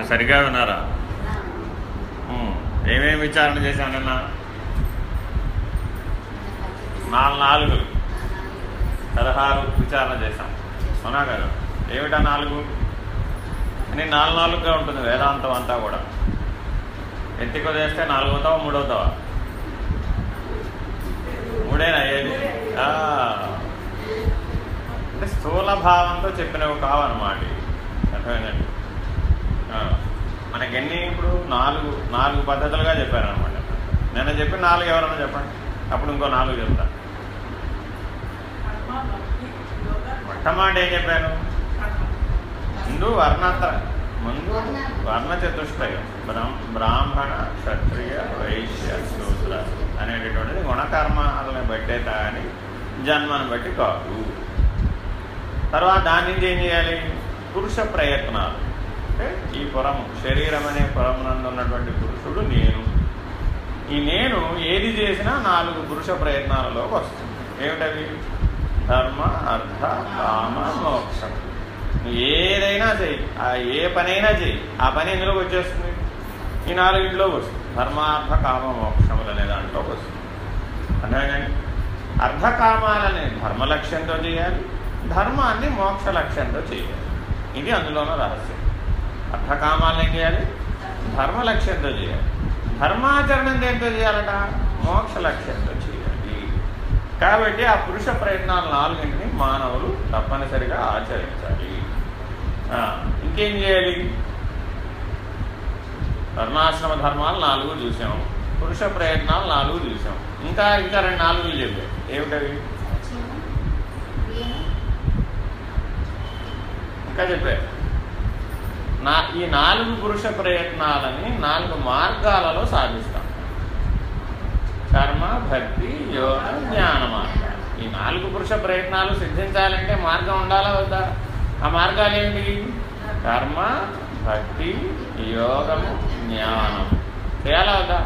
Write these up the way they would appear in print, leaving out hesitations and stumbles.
సరిగా విన్నారా? ఏమేమి విచారణ చేశాను నిన్న? 4 16 విచారణ చేశాం, అవునా కదా? ఏమిటా 4 అని 4గా ఉంటుంది వేదాంతం అంతా కూడా. ఎత్తికి వదిలేస్తే 4 అవుతావా 3 అవుతావా? 3ఏనా అయ్యేది? అంటే స్థూల భావంతో చెప్పినవి కావన్నమాట. అర్థమైందండి? మనకెన్ని ఇప్పుడు 4 పద్ధతులుగా చెప్పారనమాట. నేను చెప్పిన 4 ఎవరన్నా చెప్పండి, అప్పుడు ఇంకో 4 చెప్తా. మొట్టమొదటి ఏం చెప్పాను? ముందు వర్ణ చతుష్టయం, బ్రాహ్మణ క్షత్రియ వైశ్య శూద్ర అనేటటువంటిది గుణకర్మాలను బట్టే కానీ జన్మను బట్టి కాదు. తర్వాత దాని నుంచి ఏం చేయాలి? పురుష ప్రయత్నాలు. అంటే ఈ పురము, శరీరం అనే పురమునందు ఉన్నటువంటి పురుషుడు నేను. ఈ నేను ఏది చేసినా 4 పురుష ప్రయత్నాలలోకి వస్తుంది. ఏమిటవి? ధర్మ, అర్థ, కామ, మోక్షం. ఏదైనా చెయ్యి, ఏ పనైనా చెయ్యి, ఆ పని ఎందులోకి వచ్చేస్తుంది? ఈ 4 వస్తుంది. ధర్మార్థ కామ మోక్షములు అనే దాంట్లోకి వస్తుంది. అంతేగాని అర్ధకామాలని ధర్మ లక్ష్యంతో చేయాలి, ధర్మాన్ని మోక్ష లక్ష్యంతో చేయాలి. ఇది అందులోనూ రహస్యం. అర్థకామాలను ఏం చేయాలి? ధర్మ లక్ష్యంతో చేయాలి. ధర్మాచరణం దేంతో చేయాలట? మోక్ష లక్ష్యంతో చేయాలి. కాబట్టి ఆ పురుష ప్రయత్నాలు 4 మానవులు తప్పనిసరిగా ఆచరించాలి. ఇంకేం చేయాలి? వర్ణాశ్రమ ధర్మాలు 4 చూసాం, పురుష ప్రయత్నాలు 4 చూసాం. ఇంకా 2 4 చెప్పాయి. ఏమిటవి? ఇంకా చెప్పారు. ఈ 4 పురుష ప్రయత్నాలని 4 మార్గాలలో సాధిస్తాం. కర్మ, భక్తి, యోగ, జ్ఞాన మార్గాలు. ఈ 4 పురుష ప్రయత్నాలు సిద్ధించాలంటే మార్గం ఉండాలా వద్దా? ఆ మార్గాలు ఏంటి? కర్మ, భక్తి, యోగము, జ్ఞానం. చేయాలా వద్దా?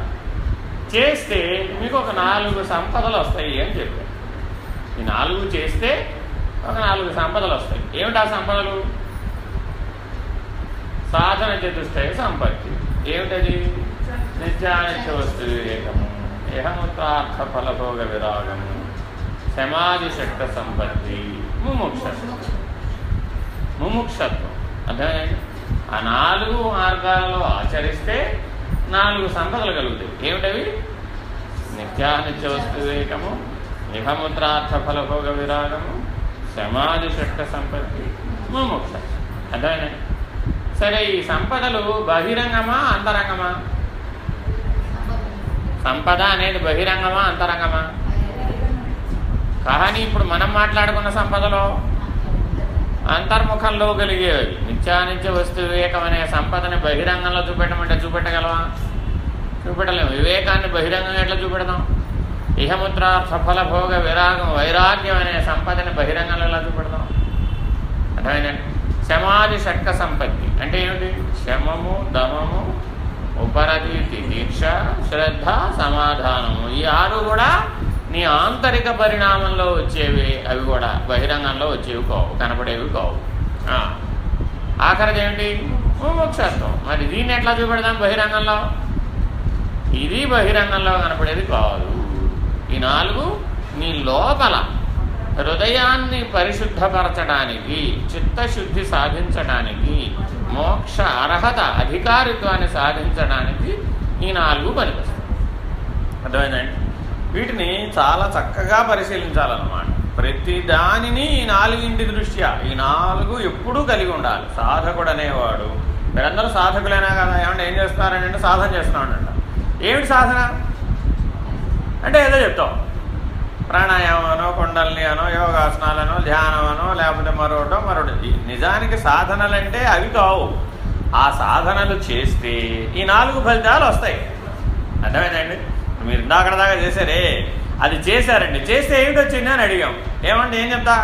చేస్తే మీకు ఒక 4 సంపదలు వస్తాయి అని చెప్పారు. ఈ 4 చేస్తే ఒక 4 సంపదలు వస్తాయి. ఏమిటా సంపదలు? సాధన చతుష్టయ సంపత్తి. ఏమిటది? నిత్యానిత్య వస్తు వివేకము, ఇహముత్రార్థ ఫలభోగ విరాగము, సమాధి శక్త సంపత్తి, ముముక్షత్వం. అర్థమైంది? ఆ 4 మార్గాలలో ఆచరిస్తే 4 సంపదలు కలుగుతాయి. ఏమిటవి? నిత్యానిత్య వస్తు వివేకము, ఇహముత్రార్థ ఫలభోగ విరాగము, సమాధి శక్త సంపత్తి, ముముక్షత్వం. అర్థమైంది? సరే, ఈ సంపదలు బహిరంగమా అంతరంగమా? సంపద అనేది బహిరంగమా అంతరంగమా? కానీ ఇప్పుడు మనం మాట్లాడుకున్న సంపదలో అంతర్ముఖంలో కలిగేవి. నిత్యానిత్య వస్తు వివేకం అనే సంపదని బహిరంగంలో చూపెట్టమంటే చూపెట్టగలవా? చూపెట్టలేము. వివేకాన్ని బహిరంగంగా ఎట్లా చూపెడదాం? ఇహముత్రార్థ ఫలభోగ విరాగం, వైరాగ్యం అనే సంపదని బహిరంగంలో ఎలా చూపెడదాం? అర్థమైందండి? సమాధి షట్క సంపత్తి అంటే ఏమిటి? శమము, దమము, ఉపరతి, దీక్ష, శ్రద్ధ, సమాధానము. ఈ 6 కూడా నీ ఆంతరిక పరిణామంలో వచ్చేవి. అవి కూడా బహిరంగంలో వచ్చేవి కావు, కనపడేవి కావు. ఆఖరిది ఏమిటి? ముముక్షత్వం. మరి దీన్ని ఎట్లా చూపెడదాం బహిరంగంలో? ఇది బహిరంగంలో కనపడేది కాదు. ఈ 4 నీ లోపల హృదయాన్ని పరిశుద్ధపరచడానికి, చిత్తశుద్ధి సాధించడానికి, మోక్ష అర్హత అధికారిత్వాన్ని సాధించడానికి ఈ 4 పనికొస్తాయి. అర్థమైందండి? వీటిని చాలా చక్కగా పరిశీలించాలన్నమాట. ప్రతి దానిని ఈ 4 దృష్ట్యా, ఈ 4 ఎప్పుడూ కలిగి ఉండాలి సాధకుడు అనేవాడు. మీరందరూ సాధకులైనా కదా? ఏమంటే ఏం చేస్తున్నారంటే సాధన చేస్తున్నామంట. ఏమిటి సాధన అంటే? ఏదో చెప్తాం, ప్రాణాయామనో, కుండలిని అనో, యోగాసనాలనో, ధ్యానమనో, లేకపోతే మరోటి. నిజానికి సాధనలంటే అవి కావు. ఆ సాధనలు చేస్తే ఈ 4 ఫలితాలు వస్తాయి. అర్థమైందండి? మీరు ఇందాక దాకా చేశారే, అది చేశారండి. చేస్తే ఏమిటి వచ్చింది అని అడిగాం. ఏమంటే ఏం చెప్తా?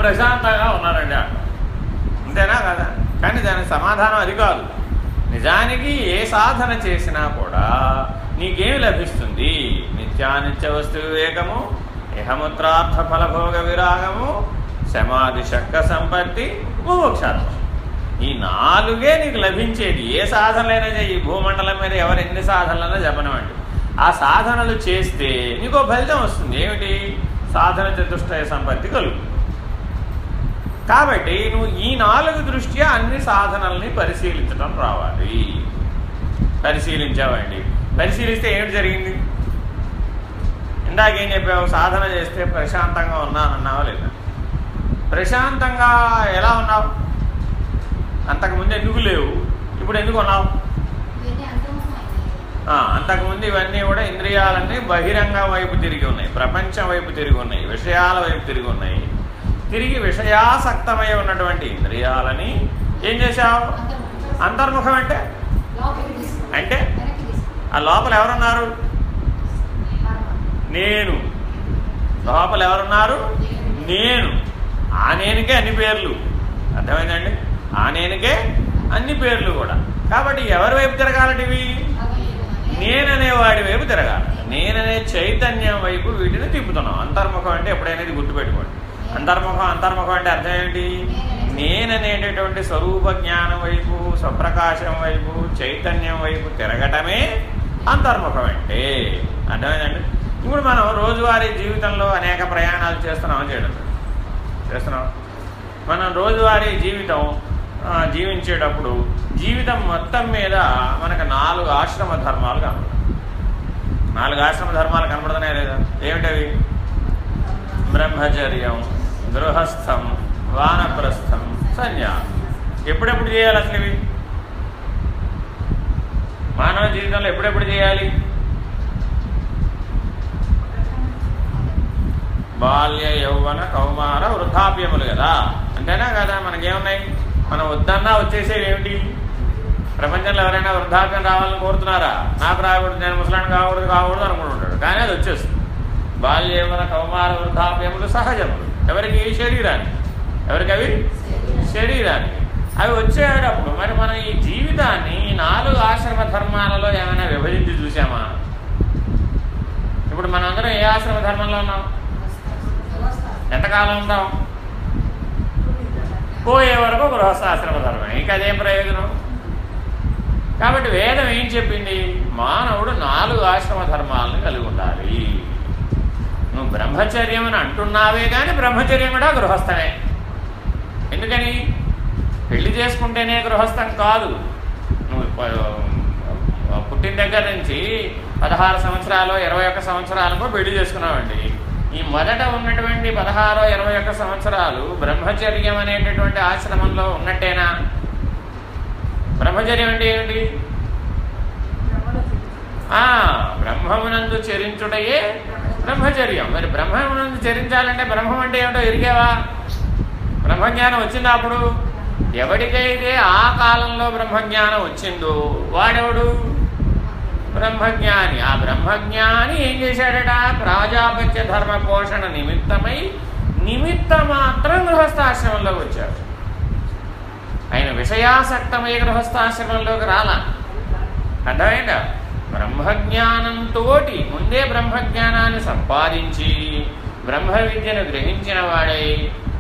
ప్రశాంతంగా ఉన్నారండి అంట. అంతేనా కదా? కానీ దానికి సమాధానం అది కాదు. నిజానికి ఏ సాధన చేసినా కూడా నీకేమి లభిస్తుంది? నిత్యానిత్య వస్తు వివేకము, ఇహముత్రార్థ ఫలభోగ విరాగము, సమాధి షట్క సంపత్తి, ముముక్షత్వం. ఈ 4 నీకు లభించేది. ఏ సాధనలైనా ఈ భూమండలం మీద ఎవరు ఎన్ని సాధనలైనా చెప్పనివ్వండి, ఆ సాధనలు చేస్తే నీకు ఫలితం వస్తుంది. ఏమిటి? సాధన చతుష్టయ సంపత్తి కలుగు. కాబట్టి నువ్వు ఈ 4 దృష్ట్యా అన్ని సాధనల్ని పరిశీలించడం రావాలి. పరిశీలించావండి. పరిశీలిస్తే ఏమిటి జరిగింది? ఇందాకేం చెప్పావు? సాధన చేస్తే ప్రశాంతంగా ఉన్నానన్నావా లేదా? ప్రశాంతంగా ఎలా ఉన్నావు? అంతకుముందు ఎందుకు లేవు, ఇప్పుడు ఎందుకు ఉన్నావు? అంతకుముందు ఇవన్నీ కూడా ఇంద్రియాలన్నీ బహిరంగ వైపు తిరిగి ఉన్నాయి, ప్రపంచం వైపు తిరిగి ఉన్నాయి, విషయాల వైపు తిరిగి ఉన్నాయి. తిరిగి విషయాసక్తమై ఉన్నటువంటి ఇంద్రియాలని ఏం చేశావు? అంతర్ముఖం అంటే అంటే ఆ లోపల ఎవరున్నారు? నేను. లోపల ఎవరున్నారు? నేను. ఆ నేనుకే అన్ని పేర్లు. అర్థమైందండి? ఆ నేనుకే అన్ని పేర్లు కూడా. కాబట్టి ఎవరి వైపు తిరగాలటివి? నేననేవాడి వైపు తిరగాలి. నేననే చైతన్యం వైపు వీటిని తిప్పుతున్నాం. అంతర్ముఖం అంటే ఎప్పుడైనా ఇది గుర్తుపెట్టుకోండి. అంతర్ముఖం అంటే అర్థం ఏంటి? నేననేటటువంటి స్వరూప జ్ఞానం వైపు, స్వప్రకాశం వైపు, చైతన్యం వైపు తిరగటమే అంతర్ముఖం అంటే. అర్థమైందండి? ఇప్పుడు మనం రోజువారీ జీవితంలో అనేక ప్రయాణాలు చేస్తున్నాం. మనం రోజువారీ జీవితం జీవించేటప్పుడు జీవితం మొత్తం మీద మనకు 4 ఆశ్రమ ధర్మాలు కనబడతాయి. 4 ఆశ్రమ ధర్మాలు కనబడుతున్నాయి లేదా? ఏమిటవి? బ్రహ్మచర్యం, గృహస్థం, వానప్రస్థం, సన్యాసం. ఎప్పుడెప్పుడు చేయాలి అసలు ఇవి? మానవ జీవితంలో ఎప్పుడెప్పుడు చేయాలి? బాల్య, యౌవన, కౌమార, వృద్ధాప్యములు కదా. అంతేనా కదా? మనకేమున్నాయి? మనం వద్దన్నా వచ్చేసేవి ఏమిటి? ప్రపంచంలో ఎవరైనా వృద్ధాప్యం రావాలని కోరుతున్నారా? నాకు రాకూడదు, నేను ముసలాన్ని కాకూడదు అనుకుంటుంటాడు. కానీ అది వచ్చేస్తుంది. బాల్య, యౌవన, కౌమార, వృద్ధాప్యములు సహజములు. ఎవరికి? శరీరానికి. ఎవరికి అవి? శరీరానికి. అవి వచ్చేటప్పుడు మరి మనం ఈ జీవితాన్ని 4 ఆశ్రమ ధర్మాలలో ఏమైనా విభజించి చూసామా? ఇప్పుడు మనందరం ఏ ఆశ్రమ ధర్మంలో ఉన్నాం? ఎంతకాలం ఉంటాం? పోయే వరకు గృహస్థాశ్రమ ధర్మం. ఇంకా అదేం ప్రయోజనం? కాబట్టి వేదం ఏం చెప్పింది? మానవుడు 4 ఆశ్రమ ధర్మాలను కలిగి ఉండాలి. నువ్వు బ్రహ్మచర్యం అని అంటున్నావే కానీ బ్రహ్మచర్యం కూడా గృహస్థమే. ఎందుకని? పెళ్లి చేసుకుంటేనే గృహస్థం కాదు. నువ్వు పుట్టిన దగ్గర నుంచి 16 సంవత్సరాలు 21 సంవత్సరాలకు పెళ్లి చేసుకున్నావండి. ఈ మొదట ఉన్నటువంటి 16, 21 సంవత్సరాలు బ్రహ్మచర్యం అనేటటువంటి ఆశ్రమంలో ఉన్నట్టేనా? బ్రహ్మచర్యం అంటే ఏమిటి? బ్రహ్మమునందు చరించుటయే బ్రహ్మచర్యం. మరి బ్రహ్మమునందు చరించాలంటే బ్రహ్మం అంటే ఏమిటో ఎరిగేవా? బ్రహ్మజ్ఞానం వచ్చిందా? అప్పుడు ఎవరికైతే ఆ కాలంలో బ్రహ్మజ్ఞానం వచ్చిందో వాడెవడు? బ్రహ్మజ్ఞాని. ఆ బ్రహ్మజ్ఞాని ఏం చేశాడట? ప్రాజాపత్య ధర్మ పోషణ నిమిత్తమై నిమిత్త మాత్రం గృహస్థాశ్రమంలోకి వచ్చాడు. ఆయన విషయాసక్తమై గృహస్థాశ్రమంలోకి రాలా. అర్థమైందా? బ్రహ్మజ్ఞానంతో ముందే బ్రహ్మజ్ఞానాన్ని సంపాదించి బ్రహ్మ విద్యను గ్రహించిన వాడై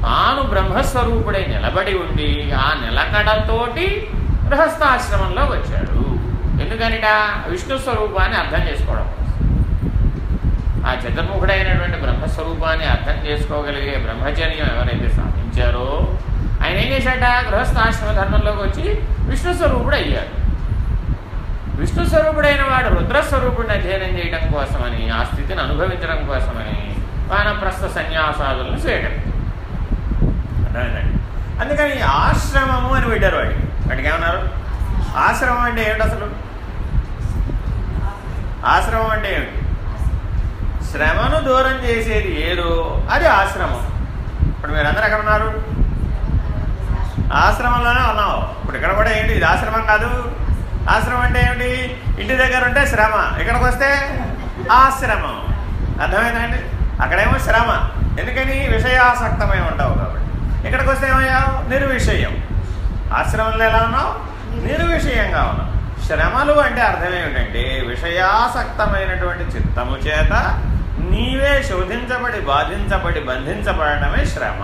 తాను బ్రహ్మస్వరూపుడై నిలబడి ఉండి ఆ నిలకడతోటి గృహస్థాశ్రమంలో వచ్చాడు. ఎందుకనిట? విష్ణు స్వరూపాన్ని అర్థం చేసుకోవడం. ఆ చతుర్ముఖుడైనటువంటి బ్రహ్మస్వరూపాన్ని అర్థం చేసుకోగలిగే బ్రహ్మచర్యం ఎవరైతే సాధించారో ఆయన ఏం చేశాట? గృహస్థాశ్రమ ధర్మంలోకి వచ్చి విష్ణు స్వరూపుడు అయ్యాడు. విష్ణు స్వరూపుడైన వాడు రుద్రస్వరూపుడిని అధ్యయనం చేయడం కోసమని, ఆ స్థితిని అనుభవించడం కోసమని వానప్రస్థ సన్యాసాదులను స్వీకరించారు. అర్థమైందండి? అందుకని ఆశ్రమము అని పెట్టారు. వాటికి ఏమన్నారు? ఆశ్రమం అంటే ఏమిటి అసలు? ఆశ్రమం అంటే ఏమిటి? శ్రమను దూరం చేసేది ఏదో అది ఆశ్రమం. ఇప్పుడు మీరందరూ ఎక్కడ ఉన్నారు? ఆశ్రమంలోనే ఉన్నావు. ఇప్పుడు ఇక్కడ కూడా ఏంటి? ఇది ఆశ్రమం కాదు. ఆశ్రమం అంటే ఏమిటి? ఇంటి దగ్గర ఉంటే శ్రమ, ఇక్కడికి వస్తే ఆశ్రమం. అర్థమైందండి? అక్కడేమో శ్రమ, ఎందుకని? విషయాసక్తమై ఉంటావు కాబట్టి. ఇక్కడికి వస్తే ఏమయ్యావు? నిర్విషయం. ఆశ్రమంలో ఎలా ఉన్నావు? నిర్విషయంగా ఉన్నావు. శ్రమలు అంటే అర్థం ఏమిటంటే విషయాసక్తమైనటువంటి చిత్తము చేత నీవే శోధించబడి బాధించబడి బంధించబడటమే శ్రమ.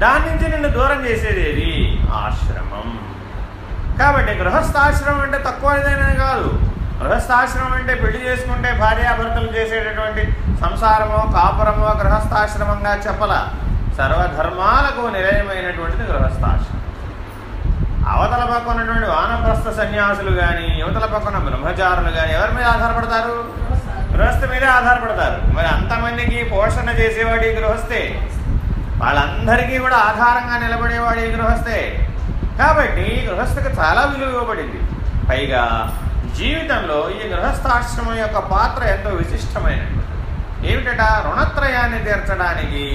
దాని నుంచి నిన్ను దూరం చేసేది ఏది? ఆశ్రమం. కాబట్టి గృహస్థాశ్రమం అంటే తక్కువదైనా కాదు. గృహస్థాశ్రమం అంటే పెళ్లి చేసుకుంటే భార్యాభర్తలు చేసేటటువంటి సంసారమో కాపురమో గృహస్థాశ్రమంగా చెప్పల. సర్వధర్మాలకు నిలయమైనటువంటిది గృహస్థాశ్రమం. అవతల పక్క ఉన్నటువంటి వానప్రస్థ సన్యాసులు కానీ యువతల పక్కన బ్రహ్మచారులు కానీ ఎవరి మీద ఆధారపడతారు? గృహస్థ మీదే ఆధారపడతారు. మరి అంతమందికి పోషణ చేసేవాడు ఈ గృహస్థే, వాళ్ళందరికీ కూడా ఆధారంగా నిలబడేవాడు ఈ గృహస్థే. కాబట్టి గృహస్థకు చాలా విలువ ఇవ్వబడింది. పైగా జీవితంలో ఈ గృహస్థాశ్రమం యొక్క పాత్ర ఎంతో విశిష్టమైనటువంటి ఏమిటట? రుణత్రయాన్ని తీర్చడానికి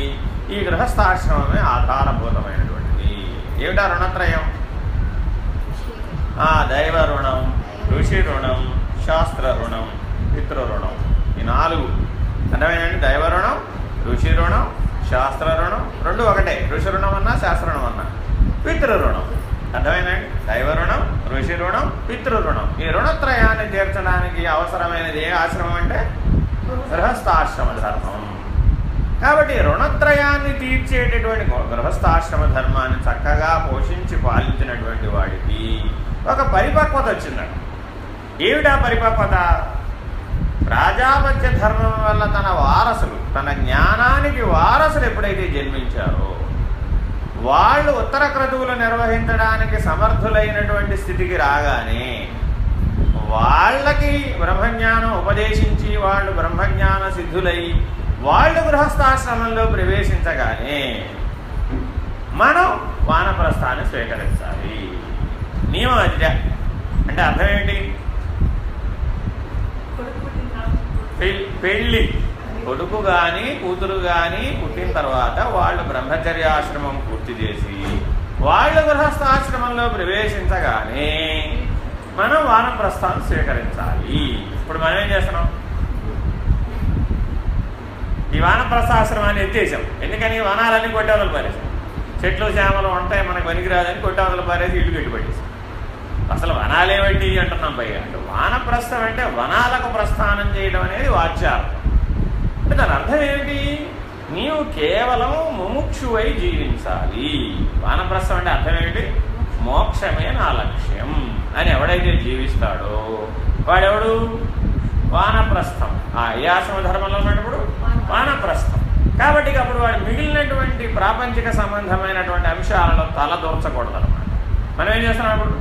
ఈ గృహస్థాశ్రమమే ఆధారభూతమైనటువంటిది. ఏమిటా రుణత్రయం? దైవ రుణం, ఋషి రుణం, శాస్త్ర రుణం, పితృ రుణం. ఈ 4 అర్థమైందండి. దైవ రుణం, ఋషి రుణం, శాస్త్ర రుణం, రెండు ఒకటే. ఋషి రుణం అన్నా శాస్త్ర రుణం అన్నా. పితృ రుణం అర్థమైందండి. దైవ రుణం, ఋషి రుణం, పితృ రుణం. ఈ రుణత్రయాన్ని తీర్చడానికి అవసరమైనది ఏ ఆశ్రమం అంటే గృహస్థాశ్రమ ధర్మం. కాబట్టి రుణత్రయాన్ని తీర్చేటటువంటి గృహస్థాశ్రమ ధర్మాన్ని చక్కగా పోషించి పాలించినటువంటి వాడికి ఒక పరిపక్వత వచ్చిందట. ఏమిటా పరిపక్వత? ప్రాజాపత్య ధర్మం వల్ల తన వారసులు, తన జ్ఞానానికి వారసులు ఎప్పుడైతే జన్మించారో వాళ్ళు ఉత్తర క్రతువులు నిర్వహించడానికి సమర్థులైనటువంటి స్థితికి రాగానే వాళ్ళకి బ్రహ్మజ్ఞానం ఉపదేశించి వాళ్ళు బ్రహ్మజ్ఞాన సిద్ధులై వాళ్ళు గృహస్థాశ్రమంలో ప్రవేశించగానే మనం వానప్రస్థాన్ని స్వీకరించాలి. నియమం అది. అంటే అర్థం ఏంటి? పెళ్ళి కొడుకు కానీ కూతురు కానీ పుట్టిన తర్వాత వాళ్ళు బ్రహ్మచర్యాశ్రమం పూర్తి చేసి వాళ్ళు గృహస్థాశ్రమంలో ప్రవేశించగానే మనం వానప్రస్థాన్ని స్వీకరించాలి. ఇప్పుడు మనం ఏం చేస్తున్నాం? ఈ వానప్రస్థాశ్రమాన్ని ఎత్తేసాం. ఎందుకని? వనాలన్నీ కొట్టేవదలు పారేసాం. చెట్లు చేమలు ఉంటాయి మనకు పనికిరాదని కొట్టేవదలు పారేసి ఇల్లు కట్టిపెట్టేసాం. అసలు వనాలేమిటి అంటున్నాం. పైగా అంటే వానప్రస్థం అంటే వనాలకు ప్రస్థానం చేయడం అనేది వాచ్యార్థం. అంటే దాని అర్థం ఏమిటి? నీవు కేవలం ముముక్షువై జీవించాలి. వానప్రస్థం అంటే అర్థం ఏమిటి? మోక్షమే నా లక్ష్యం అని ఎవడైతే జీవిస్తాడో వాడెవడు? వానప్రస్థం. ఏ ఆశ్రమ ధర్మంలో ఉన్నప్పుడు వానప్రస్థం. కాబట్టి అప్పుడు వాడు మిగిలినటువంటి ప్రాపంచిక సంబంధమైనటువంటి అంశాలలో తలదూర్చకూడదు అన్నమాట. మనం ఏం చేస్తున్నాం? అప్పుడు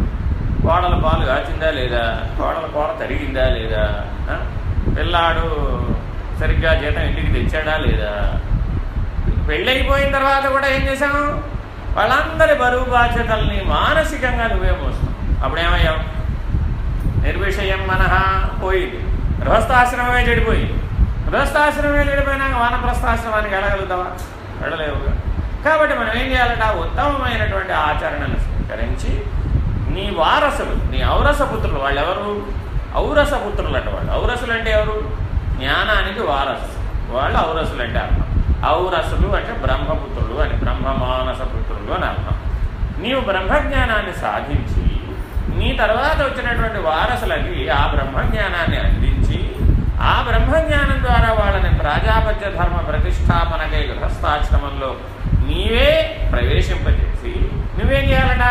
కోడల పాలు కాచిందా లేదా, కోడల కూర తరిగిందా లేదా, పిల్లాడు సరిగ్గా జీతం ఇంటికి తెచ్చాడా లేదా. పెళ్ళైపోయిన తర్వాత కూడా ఏం చేశాం? వాళ్ళందరి బరువు బాధ్యతల్ని మానసికంగా నువ్వే మోస్తాం. అప్పుడేమయ్యావు? నిర్విషయం మనహ పోయింది. గృహస్థాశ్రమమే చెడిపోయింది. గృహస్థాశ్రమమే చెడిపోయినాక వానప్రస్థాశ్రమానికి వెళ్ళగలుగుతావా? వెళ్ళలేవుగా. కాబట్టి మనం ఏం చేయాలట? ఉత్తమమైనటువంటి ఆచరణను స్వీకరించి నీ వారసులు, నీ ఔరసపుత్రులు, వాళ్ళు ఎవరు? ఔరసపుత్రులు అంటే వాళ్ళు. ఔరసులు అంటే ఎవరు? జ్ఞానానికి వారసు వాళ్ళు ఔరసులు అంటే అర్థం. ఔరసులు అంటే బ్రహ్మపుత్రులు అని, బ్రహ్మమానస పుత్రులు అని అర్థం. నీవు బ్రహ్మజ్ఞానాన్ని సాధించి నీ తర్వాత వచ్చినటువంటి వారసులకి ఆ బ్రహ్మజ్ఞానాన్ని అందించి ఆ బ్రహ్మజ్ఞానం ద్వారా వాళ్ళని ప్రాజాపత్య ధర్మ ప్రతిష్టాపనకై గృహస్థాశ్రమంలో నీవే ప్రవేశింపజేసి నువ్వేం చేయాలట?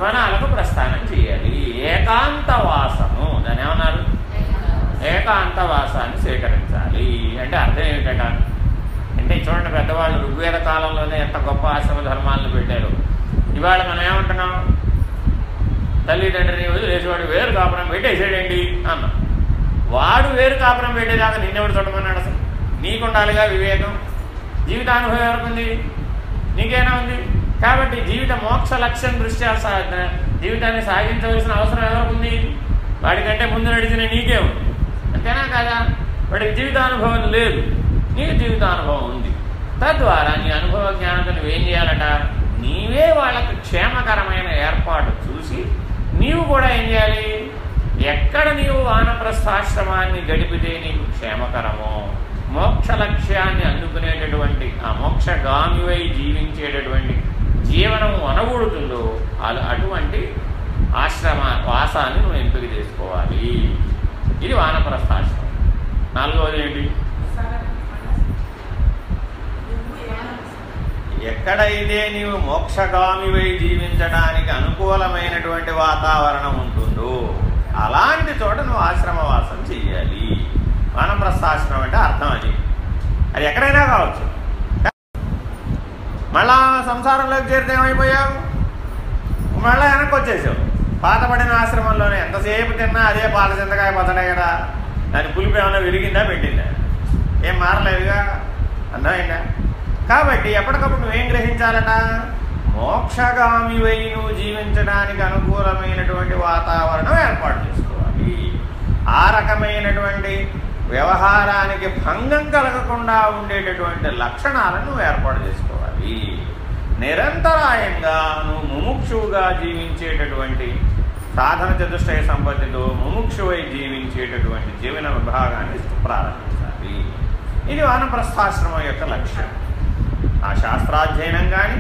వనాలకు ప్రస్థానం చేయాలి. ఏకాంతవాసము, దాన్ని ఏమన్నారు? ఏకాంతవాసాన్ని స్వీకరించాలి. అంటే అర్థం ఏమిటట? అంటే చూడండి, పెద్దవాళ్ళు ఋగ్వేద కాలంలోనే ఎంత గొప్ప ఆశ్రమ ధర్మాలను పెట్టారు. ఇవాళ మనం ఏమంటున్నాం? తల్లిదండ్రిని వదిలేసేవాడు వేరు కాపురం పెట్టేసేయండి అన్నాం. వాడు వేరు కాపురం పెట్టేదాకా నిన్నెవడు చూడమన్నాడు? అసలు నీకుండాలిగా వివేకం. జీవితానుభవం ఎవరికి? నీకేనా ఉంది? కాబట్టి జీవిత మోక్ష లక్ష్యం దృష్ట్యా జీవితాన్ని సాగించవలసిన అవసరం ఎవరికి ఉంది? వాడికంటే ముందు నడిచిన నీకే ఉంది. అంతేనా కాదా? వాడికి జీవితానుభవం లేదు, నీకు జీవితానుభవం ఉంది. తద్వారా నీ అనుభవ జ్ఞానంతో నువ్వేం చేయాలట? నీవే వాళ్ళకి క్షేమకరమైన ఏర్పాటు చూసి నీవు కూడా ఏం చేయాలి? ఎక్కడ నీవు వానప్రస్థాశ్రమాన్ని గడిపితే నీకు క్షేమకరమో, మోక్ష లక్ష్యాన్ని అందుకునేటటువంటి ఆ మోక్షగామివై జీవించేటటువంటి జీవనం అనగూడుతుందో అటువంటి ఆశ్రమ వాసాన్ని నువ్వు ఎంపిక చేసుకోవాలి. ఇది వానప్రస్థాశ్రమం. 4వది ఏంటి? ఎక్కడైతే నీవు మోక్షగామివై జీవించడానికి అనుకూలమైనటువంటి వాతావరణం ఉంటుందో అలాంటి చోట నువ్వు ఆశ్రమవాసం చెయ్యాలి. వానప్రస్థాశ్రమం అంటే అర్థం అది ఎక్కడైనా కావచ్చు. మళ్ళా సంసారంలోకి చేరితే ఏమైపోయావు, మళ్ళీ వెనక్కి వచ్చేసావు. పాతపడిన ఆశ్రమంలోనే ఎంతసేపు తిన్నా అదే పాల చింతకాయ పచ్చడే కదా, దాని పులుపు ఏమైనా విరిగిందా పెట్టిందా, ఏం మారలేదుగా. అర్థమైందా? కాబట్టి ఎప్పటికప్పుడు నువ్వేం గ్రహించాలట, మోక్షగామివై నువ్వు జీవించడానికి అనుకూలమైనటువంటి వాతావరణం ఏర్పాటు చేసుకోవాలి. ఆ రకమైనటువంటి వ్యవహారానికి భంగం కలగకుండా ఉండేటటువంటి లక్షణాలను నువ్వు ఏర్పాటు చేసుకోవాలి. నిరంతరాయంగా నువ్వు ముముక్షువుగా జీవించేటటువంటి సాధన చతుష్టయ సంపత్తితో ముముక్షువై జీవించేటటువంటి జీవన విభాగాన్ని ప్రారంభించాలి. ఇది వానప్రస్థాశ్రమం యొక్క లక్ష్యం. ఆ శాస్త్రాధ్యయనం కానీ,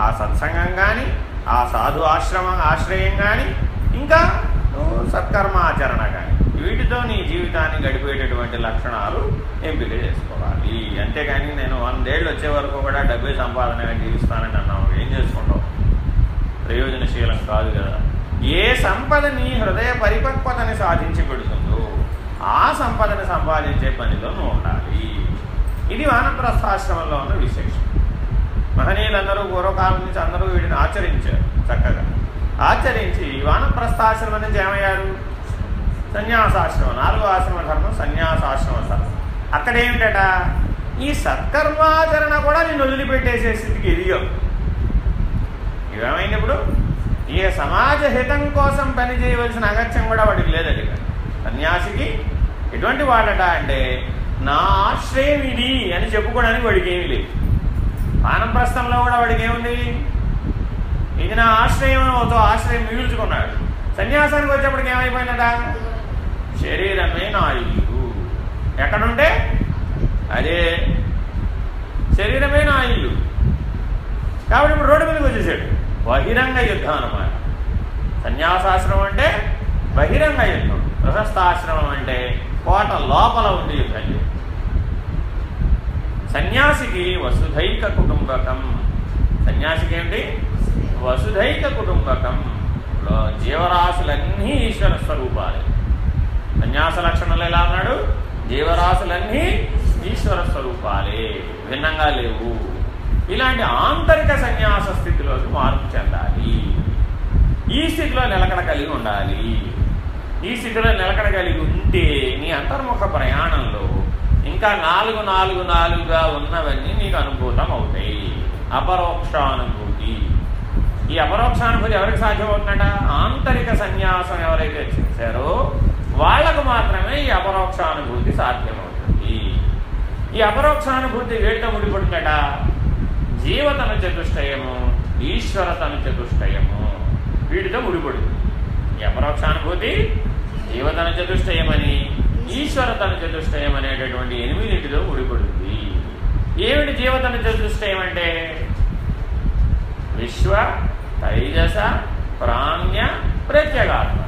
ఆ సత్సంగం కానీ, ఆ సాధు ఆశ్రయం కానీ, ఇంకా సత్కర్మాచరణ కానీ, వీటితో నీ జీవితాన్ని గడిపేటటువంటి లక్షణాలు ఎంపిక చేసుకోవాలి. అంతేగాని నేను 100 ఏళ్ళు వచ్చే వరకు కూడా డబ్బే సంపాదనగా జీవిస్తానని అన్నావు, ఏం చేసుకుంటావు? ప్రయోజనశీలం కాదు కదా. ఏ సంపద నీ హృదయ పరిపక్వతని సాధించి పెడుతుందో ఆ సంపదని సంపాదించే పనిలో నువ్వు ఉండాలి. ఇది వానప్రస్థాశ్రమంలో ఉన్న విశేషం. మహనీయులందరూ పూర్వకాలం నుంచి అందరూ వీటిని ఆచరించారు. చక్కగా ఆచరించి వానప్రస్థాశ్రమం నుంచి ఏమయ్యారు? సన్యాసాశ్రమం. 4వ ఆశ్రమ ధర్మం సన్యాసాశ్రమ ధర్మం. అక్కడేమిటట, ఈ సత్కర్మాచరణ కూడా నేను వదిలిపెట్టేసే స్థితికి ఎదిగావు. ఇవేమైంది ఇప్పుడు? ఈ సమాజ హితం కోసం పని చేయవలసిన అగత్యం కూడా వాడికి లేదట. సన్యాసికి ఎటువంటి వాడట అంటే, నా ఆశ్రయం ఇది అని చెప్పుకోవడానికి వాడికి ఏమీ లేదు. వానప్రస్థంలో కూడా వాడికి ఏముంది? ఇది నా ఆశ్రయం, ఆశ్రయం మిగుల్చుకున్నాడు. సన్యాసానికి వచ్చేప్పటికి ఏమైపోయిందట, శరీరమే నా ఇల్లు. ఎక్కడుంటే అదే శరీరమే నా ఇల్లు. కాబట్టి ఇప్పుడు రోడ్డు మీదకి వచ్చేసాడు. బహిరంగ యుద్ధం అన్నమాట. సన్యాసాశ్రమం అంటే బహిరంగ యుద్ధం, గృహస్థాశ్రమం అంటే కోట లోపల ఉండి యుద్ధం. సన్యాసికి వసుధైక కుటుంబకం. సన్యాసికి ఏంటి? వసుధైక కుటుంబకం. జీవరాశులన్నీ ఈశ్వర స్వరూపాలే. సన్యాస లక్షణాలు ఎలా అన్నాడు? జీవరాశులన్నీ ఈశ్వర స్వరూపాలే, భిన్నంగా లేవు. ఇలాంటి ఆంతరిక సన్యాస స్థితిలోకి మార్పు చెందాలి. ఈ స్థితిలో నిలకడ కలిగి ఉండాలి. ఈ స్థితిలో నిలకడ కలిగి ఉంటే నీ అంతర్ముఖ ప్రయాణంలో ఇంకా 4 ఉన్నవన్నీ నీకు అనుభూతం అవుతాయి. అపరోక్షానుభూతి. ఈ అపరోక్షానుభూతి ఎవరికి సాధ్యమవుతుందట? ఆంతరిక సన్యాసం ఎవరైతే చేశారో వాళ్లకు మాత్రమే ఈ అపరోక్షానుభూతి సాధ్యమవుతుంది. ఈ అపరోక్షానుభూతి వేడితో ముడిపడుతుందట. జీవతన చతుష్టయము, ఈశ్వరతన చతుష్టయము, వీటితో ముడిపడుతుంది. ఈ అపరోక్షానుభూతి జీవతన చతుష్టయమని, ఈశ్వరతన చతుష్టయం అనేటటువంటి 8 ముడిపడుతుంది. ఏమిటి జీవతన చతుష్టయం అంటే? విశ్వ, తైజస, ప్రాణ్య, ప్రత్యేగాత్మ.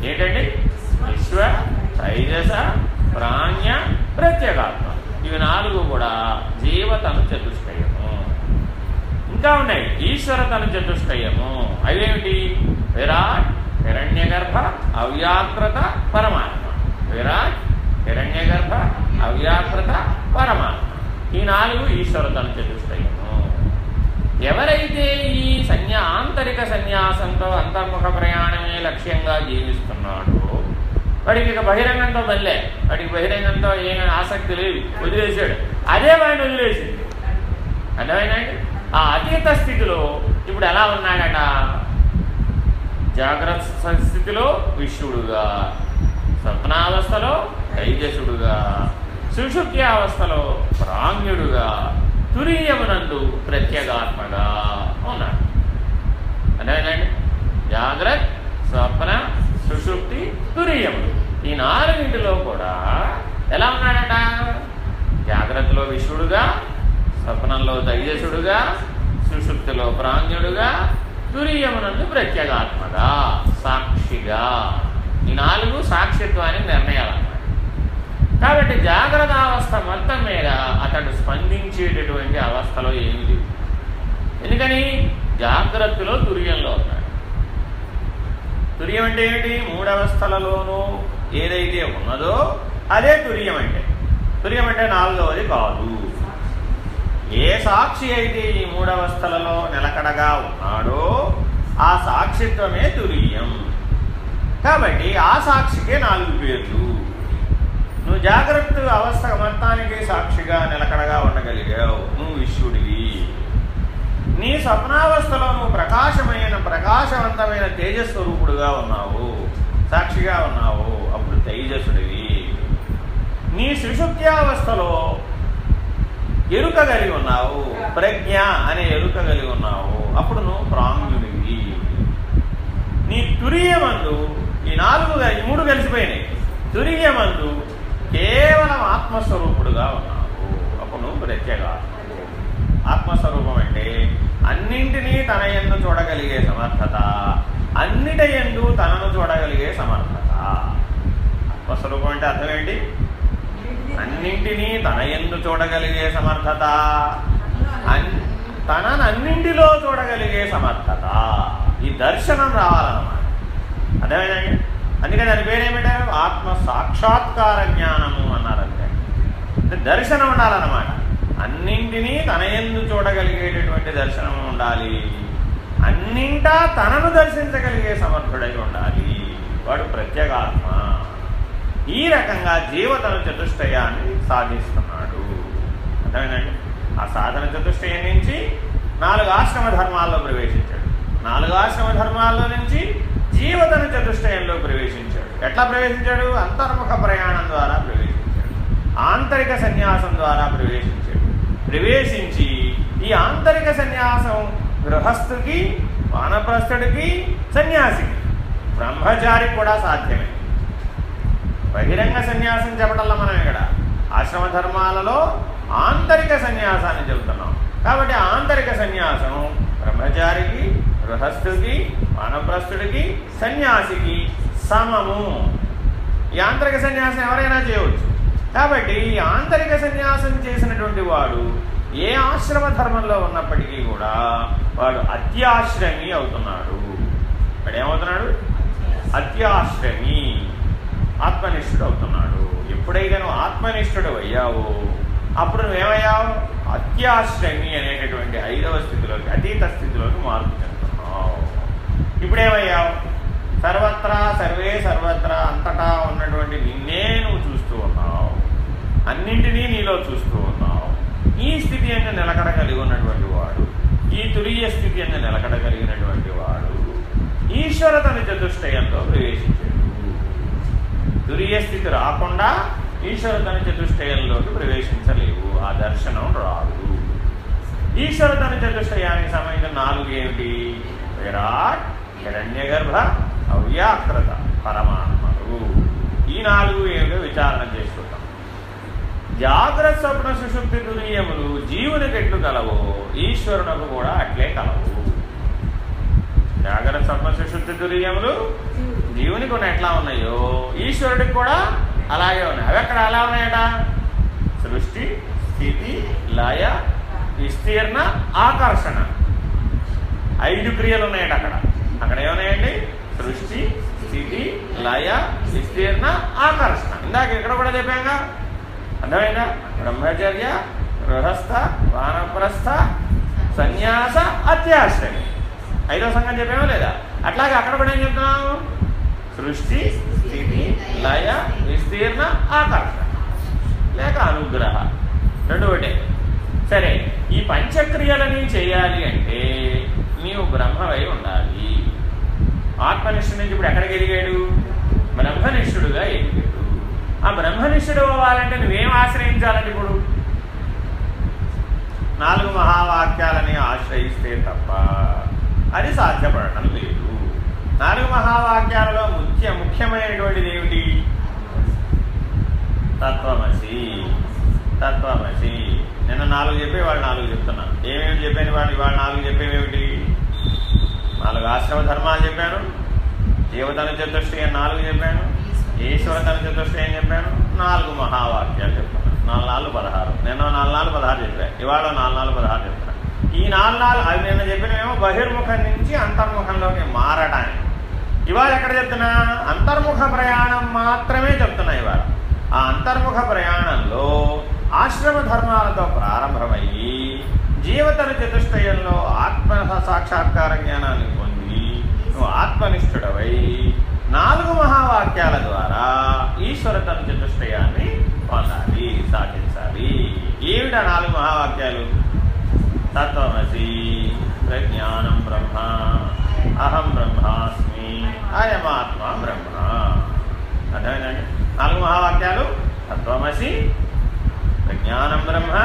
ఏంటండి? విశ్వ, తైజస, ప్రాణ్య, ప్రత్యేగాత్మ. ఇవి 4 కూడా జీవతను చతుష్టయము. ఇంకా ఉన్నాయి ఈశ్వరతను చతుష్టయము. అవేమిటి? విరాట్, హిరణ్యగర్భ, అవ్యాకృత, పరమాత్మ. విరాట్, హిరణ్యగర్భ, అవ్యాకృత, పరమాత్మ. ఈ 4 ఈశ్వరతను చతుష్టయము. ఎవరైతే ఈ ఆంతరిక సన్యాసంతో అంతర్ముఖ ప్రయాణమే లక్ష్యంగా జీవిస్తున్నాడో వాడికి ఇక బహిరంగంతో మళ్ళీ వాడికి బహిరంగంతో ఏమీ ఆసక్తి లేదు, వదిలేసాడు. అదే వాడిని వదిలేసింది. అర్థమైందండి? ఆ అతీత స్థితిలో ఇప్పుడు ఎలా ఉన్నాడట? జాగ్రత్త స్థితిలో విశ్వడుగా, స్వప్నావస్థలో తైజసుడుగా, సుషుప్తి అవస్థలో ప్రాజ్ఞుడుగా, తురీయమునందు ప్రత్యేగాత్మగా ఉన్నాడు. అదేనండి, జాగ్రత్త, స్వప్న, సుషుప్తి, తురీయములు. ఈ 4 కూడా ఎలా ఉన్నాడట? జాగ్రత్తలో విశ్వడుగా, స్వప్నంలో తైజసుడుగా, సుషుప్తిలో ప్రాజ్ఞుడుగా, తురీయమునందు ప్రత్యేగాత్మగా, సాక్షిగా. ఈ 4 సాక్షిత్వానికి నిర్ణయాలన్నమాట. కాబట్టి జాగ్రత్త అవస్థ మొత్తం మీద అతడు స్పందించేటటువంటి అవస్థలో ఏమి లేదు. ఎందుకని జాగ్రత్తలో తుర్యంలో ఉన్నాడు. తుర్యం అంటే ఏమిటి? మూడవస్థలలోనూ ఏదైతే ఉన్నదో అదే తుర్యం అంటే. తుర్యం అంటే నాలుగవది కాదు. ఏ సాక్షి అయితే ఈ మూడవస్థలలో నిలకడగా ఉన్నాడో ఆ సాక్షిత్వమే తుర్యం. కాబట్టి ఆ సాక్షికే 4 పేర్లు. నువ్వు జాగ్రత్త అవస్థ మొత్తానికి సాక్షిగా నిలకడగా ఉండగలిగావు, నువ్వు విశ్వడివి. నీ స్వప్నావస్థలో నువ్వు ప్రకాశవంతమైన తేజస్వరూపుడుగా ఉన్నావు, సాక్షిగా ఉన్నావు, అప్పుడు తేజస్సుడివి. నీ సుషుప్త్యావస్థలో ఎరుక కలిగి ఉన్నావు, ప్రజ్ఞ అనే ఎరుక కలిగి ఉన్నావు, అప్పుడు నువ్వు ప్రాజ్ఞుడివి. నీ తురీయమందు ఈ 3 కలిసిపోయినాయి. తురీయమందు కేవలం ఆత్మస్వరూపుడుగా ఉన్నావు, అప్పుడు నువ్వు ప్రత్యేగాత్మ. ఆత్మస్వరూపం అంటే అన్నింటినీ తన యందు చూడగలిగే సమర్థత, అన్నిటి యందు తనను చూడగలిగే సమర్థత. ఆత్మస్వరూపం అంటే అర్థం ఏంటి? అన్నింటినీ తన యందు చూడగలిగే సమర్థత, తనను అన్నింటిలో చూడగలిగే సమర్థత. ఈ దర్శనం రావాలన్నమాట. అర్థమైందండి? అందుకే దాని పేరేమిటారు? ఆత్మ సాక్షాత్కార జ్ఞానము అన్నారంటే. దర్శనం ఉండాలన్నమాట. అన్నింటినీ తన యందు చూడగలిగేటటువంటి దర్శనం ఉండాలి. అన్నింటా తనను దర్శించగలిగే సమర్థుడై ఉండాలి. వాడు ప్రత్యేగాత్మ. ఈ రకంగా జీవతను చతుష్టయాన్ని సాధిస్తున్నాడు. అర్థమైందండి? ఆ సాధన చతుష్టయం నుంచి 4 ఆశ్రమ ధర్మాల్లో ప్రవేశించాడు. 4 ఆశ్రమ ధర్మాల్లో నుంచి జీవతను చతుష్టయంలో ప్రవేశించాడు. ఎట్లా ప్రవేశించాడు? అంతర్ముఖ ప్రయాణం ద్వారా ప్రవేశించాడు. ఆంతరిక సన్యాసం ద్వారా ప్రవేశించి ఈ ఆంతరిక సన్యాసం గృహస్థుకి, వానప్రస్థుడికి, సన్యాసికి, బ్రహ్మచారికి కూడా సాధ్యమే. బహిరంగ సన్యాసం చెప్పటంలో మనం ఇక్కడ ఆశ్రమ ధర్మాలలో ఆంతరిక సన్యాసాన్ని చెబుతున్నాం. కాబట్టి ఆంతరిక సన్యాసం బ్రహ్మచారికి, గృహస్థుడికి, వానప్రస్థుడికి, సన్యాసికి సమము. ఈ ఆంతరిక సన్యాసం ఎవరైనా చేయవచ్చు. కాబట్టి ఈ ఆంతరిక సన్యాసం చేసినటువంటి వాడు ఏ ఆశ్రమ ధర్మంలో ఉన్నప్పటికీ కూడా వాడు అత్యాశ్రమి అవుతున్నాడు. వాడు ఏమవుతున్నాడు? అత్యాశ్రమి, ఆత్మనిష్ఠుడు అవుతున్నాడు. ఎప్పుడైతే నువ్వు ఆత్మనిష్ఠుడు అయ్యావో అప్పుడు నువ్వేమయ్యావు? అత్యాశ్రమి అనేటటువంటి 5వ స్థితిలోకి, అతీత స్థితిలోకి మార్పు చెందుతున్నావు. ఇప్పుడేమయ్యావు? సర్వత్రా సర్వత్రా అంతటా ఉన్నటువంటి నిన్నే నువ్వు చూస్తూ ఉన్నావు, అన్నింటినీ నీలో చూస్తూ ఉన్నావు. ఈ స్థితి అన్న నిలకడ కలిగి ఉన్నటువంటి వాడు, ఈ తురీయ స్థితి అన్న నిలకడ కలిగినటువంటి వాడు ఈశ్వరతని చతుష్టయంలో ప్రవేశించాడు. తురీయ స్థితి రాకుండా ఈశ్వరతని చతుష్టయంలోకి ప్రవేశించలేవు. ఆ దర్శనం రాదు. ఈశ్వరతని చతుష్టయానికి సంబంధించిన 4 ఏమిటి? విరాట్, హిరణ్యగర్భ, అవ్యాకృత, పరమాత్మలు. ఈ 4 ఏమిటో విచారణ చేసుకుంటాం. జాగ్రత్త స్వప్న సుషుప్తి తురీయములు జీవునికి ఎట్లు కలవో ఈశ్వరునకు కూడా అట్లే కలవు. జాగ్రత్త స్వప్న సుషుప్తి తురీయములు జీవునికి ఉన్న ఎట్లా ఉన్నాయో ఈశ్వరుడికి కూడా అలాగే ఉన్నాయి. అవి ఎక్కడ అలా ఉన్నాయట? సృష్టి, స్థితి, లయ, విస్తీర్ణ, ఆకర్షణ. 5 క్రియలు ఉన్నాయట అక్కడ. అక్కడ ఏమున్నాయండి? సృష్టి, స్థితి, లయ, విస్తీర్ణ, ఆకర్షణ. ఇందాక ఇక్కడ కూడా చెప్పాగా. అర్థమైందా? బ్రహ్మచర్య, గృహస్థ, వానప్రస్థ, సన్యాస, అత్యాశ్రమి. 5వ సంఘం చెప్పామో లేదా? అట్లాగే అక్కడ కూడా ఏం చెప్తున్నాము? సృష్టి, స్థితి, లయ, విస్తీర్ణ, ఆకర్షణ లేక అనుగ్రహ. 2 ఒకటే. సరే, ఈ పంచక్రియలని చేయాలి అంటే నీవు బ్రహ్మవై ఉండాలి. ఆత్మనిష్ఠుడి నుంచి ఇప్పుడు ఎక్కడికి ఎదిగాడు? బ్రహ్మనిష్ఠుడుగా ఎదిగాడు. ఆ బ్రహ్మనిష్ఠుడు అవ్వాలంటే నువ్వేం ఆశ్రయించాలంటే ఇప్పుడు 4 మహావాక్యాలని ఆశ్రయిస్తే తప్ప అది సాధ్యపడటం లేదు. 4 మహావాక్యాలలో ముఖ్యమైనటువంటిది ఏమిటి? తత్వమసి. తత్వమసి. నిన్న 4 చెప్పి వాళ్ళు 4 చెప్తున్నాను. ఏమేమి చెప్పాను? వాళ్ళు 4 చెప్పేవేమిటి? 4 ఆశ్రమ ధర్మాలు చెప్పాను, జీవతను చతుష్టయం 4 చెప్పాను, ఈశ్వరతన చతుష్టయం చెప్పాను, 4 మహావాక్యాలు చెప్తాను. 4×4 = 16. నిన్న 4×16 చెప్పాను, ఇవాళ 4×16 చెప్తాను. ఈ 4 అవి నిన్న చెప్పినవేమో బహిర్ముఖం నుంచి అంతర్ముఖంలోకి మారడానికి. ఇవాళ ఎక్కడ చెప్తున్నా? అంతర్ముఖ ప్రయాణం మాత్రమే చెప్తున్నా. ఇవాళ ఆ అంతర్ముఖ ప్రయాణంలో ఆశ్రమ ధర్మాలతో ప్రారంభమయ్యి జీవతర చతుష్టయంలో ఆత్మ సాక్షాత్కార జ్ఞానాన్ని పొంది నువ్వు ఆత్మనిష్ఠుడవై 4 మహావాక్యాల ద్వారా ఈశ్వరతర చతుష్టయాన్ని పొందాలి, సాధించాలి. ఏమిటా 4 మహావాక్యాలు? తత్వమసి, ప్రజ్ఞానం బ్రహ్మ, అహం బ్రహ్మాస్మి, అయమాత్మ బ్రహ్మ. అర్థమైందండి? 4 మహావాక్యాలు తత్వమసి, ప్రజ్ఞానం బ్రహ్మ,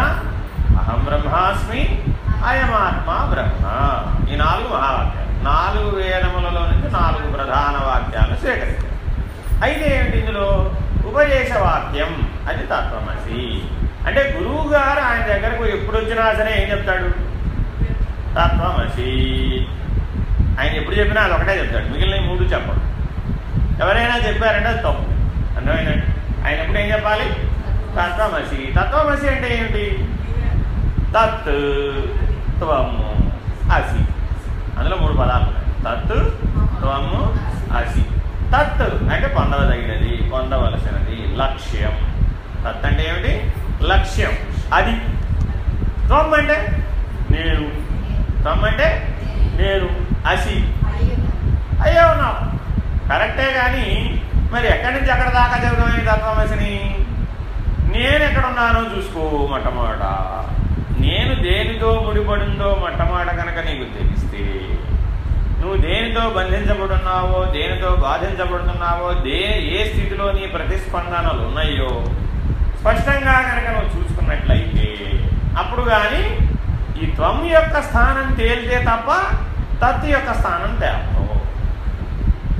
అహం బ్రహ్మాస్మి, అయమాత్మ బ్రహ్మ. ఈ 4 మహావాక్యాలు 4 వేదములలో నుంచి 4 ప్రధాన వాక్యాలను స్వీకరించారు. అయితే ఏమిటి ఇందులో? ఉపదేశ వాక్యం అది తత్వమసి. అంటే గురువు గారు ఆయన దగ్గరకు ఎప్పుడు వచ్చినా సరే ఏం చెప్తాడు? తత్వమసి. ఆయన ఎప్పుడు చెప్పినా అది ఒకటే చెప్తాడు, మిగిలిన 3 చెప్పడు. ఎవరైనా చెప్పారంటే అది తప్పు. అర్థమైందండి? ఆయన ఎప్పుడు ఏం చెప్పాలి? తత్వమసి. తత్వమసి అంటే ఏమిటి? తత్, త్వము, అసి. అందులో 3 పదాలు ఉన్నాయి. తత్, త్వము, అసి. తత్ అంటే పొందదగినది, పొందవలసినది, లక్ష్యం. తత్ అంటే ఏమిటి? లక్ష్యం. అది. త్వం అంటే నేను. త్వం అంటే నేను. అసి అయ్యే ఉన్నావు. కరెక్టే. కానీ మరి ఎక్కడి నుంచి ఎక్కడ దాకా చెబుతాం ఈ తత్వమసిని? నేను ఎక్కడున్నానో చూసుకో మొట్టమొదట. నేను దేనితో ముడిపడిందో మొట్టమొదట కనుక నీకు తెలిస్తే, నువ్వు దేనితో బంధించబడున్నావో, దేనితో బాధించబడుతున్నావో, ఏ స్థితిలో నీ ప్రతిస్పందనలు ఉన్నాయో స్పష్టంగా కనుక నువ్వు చూసుకున్నట్లయితే అప్పుడు కానీ ఈ త్వం యొక్క స్థానం తేలితే తప్ప తత్ యొక్క స్థానం తేలదు.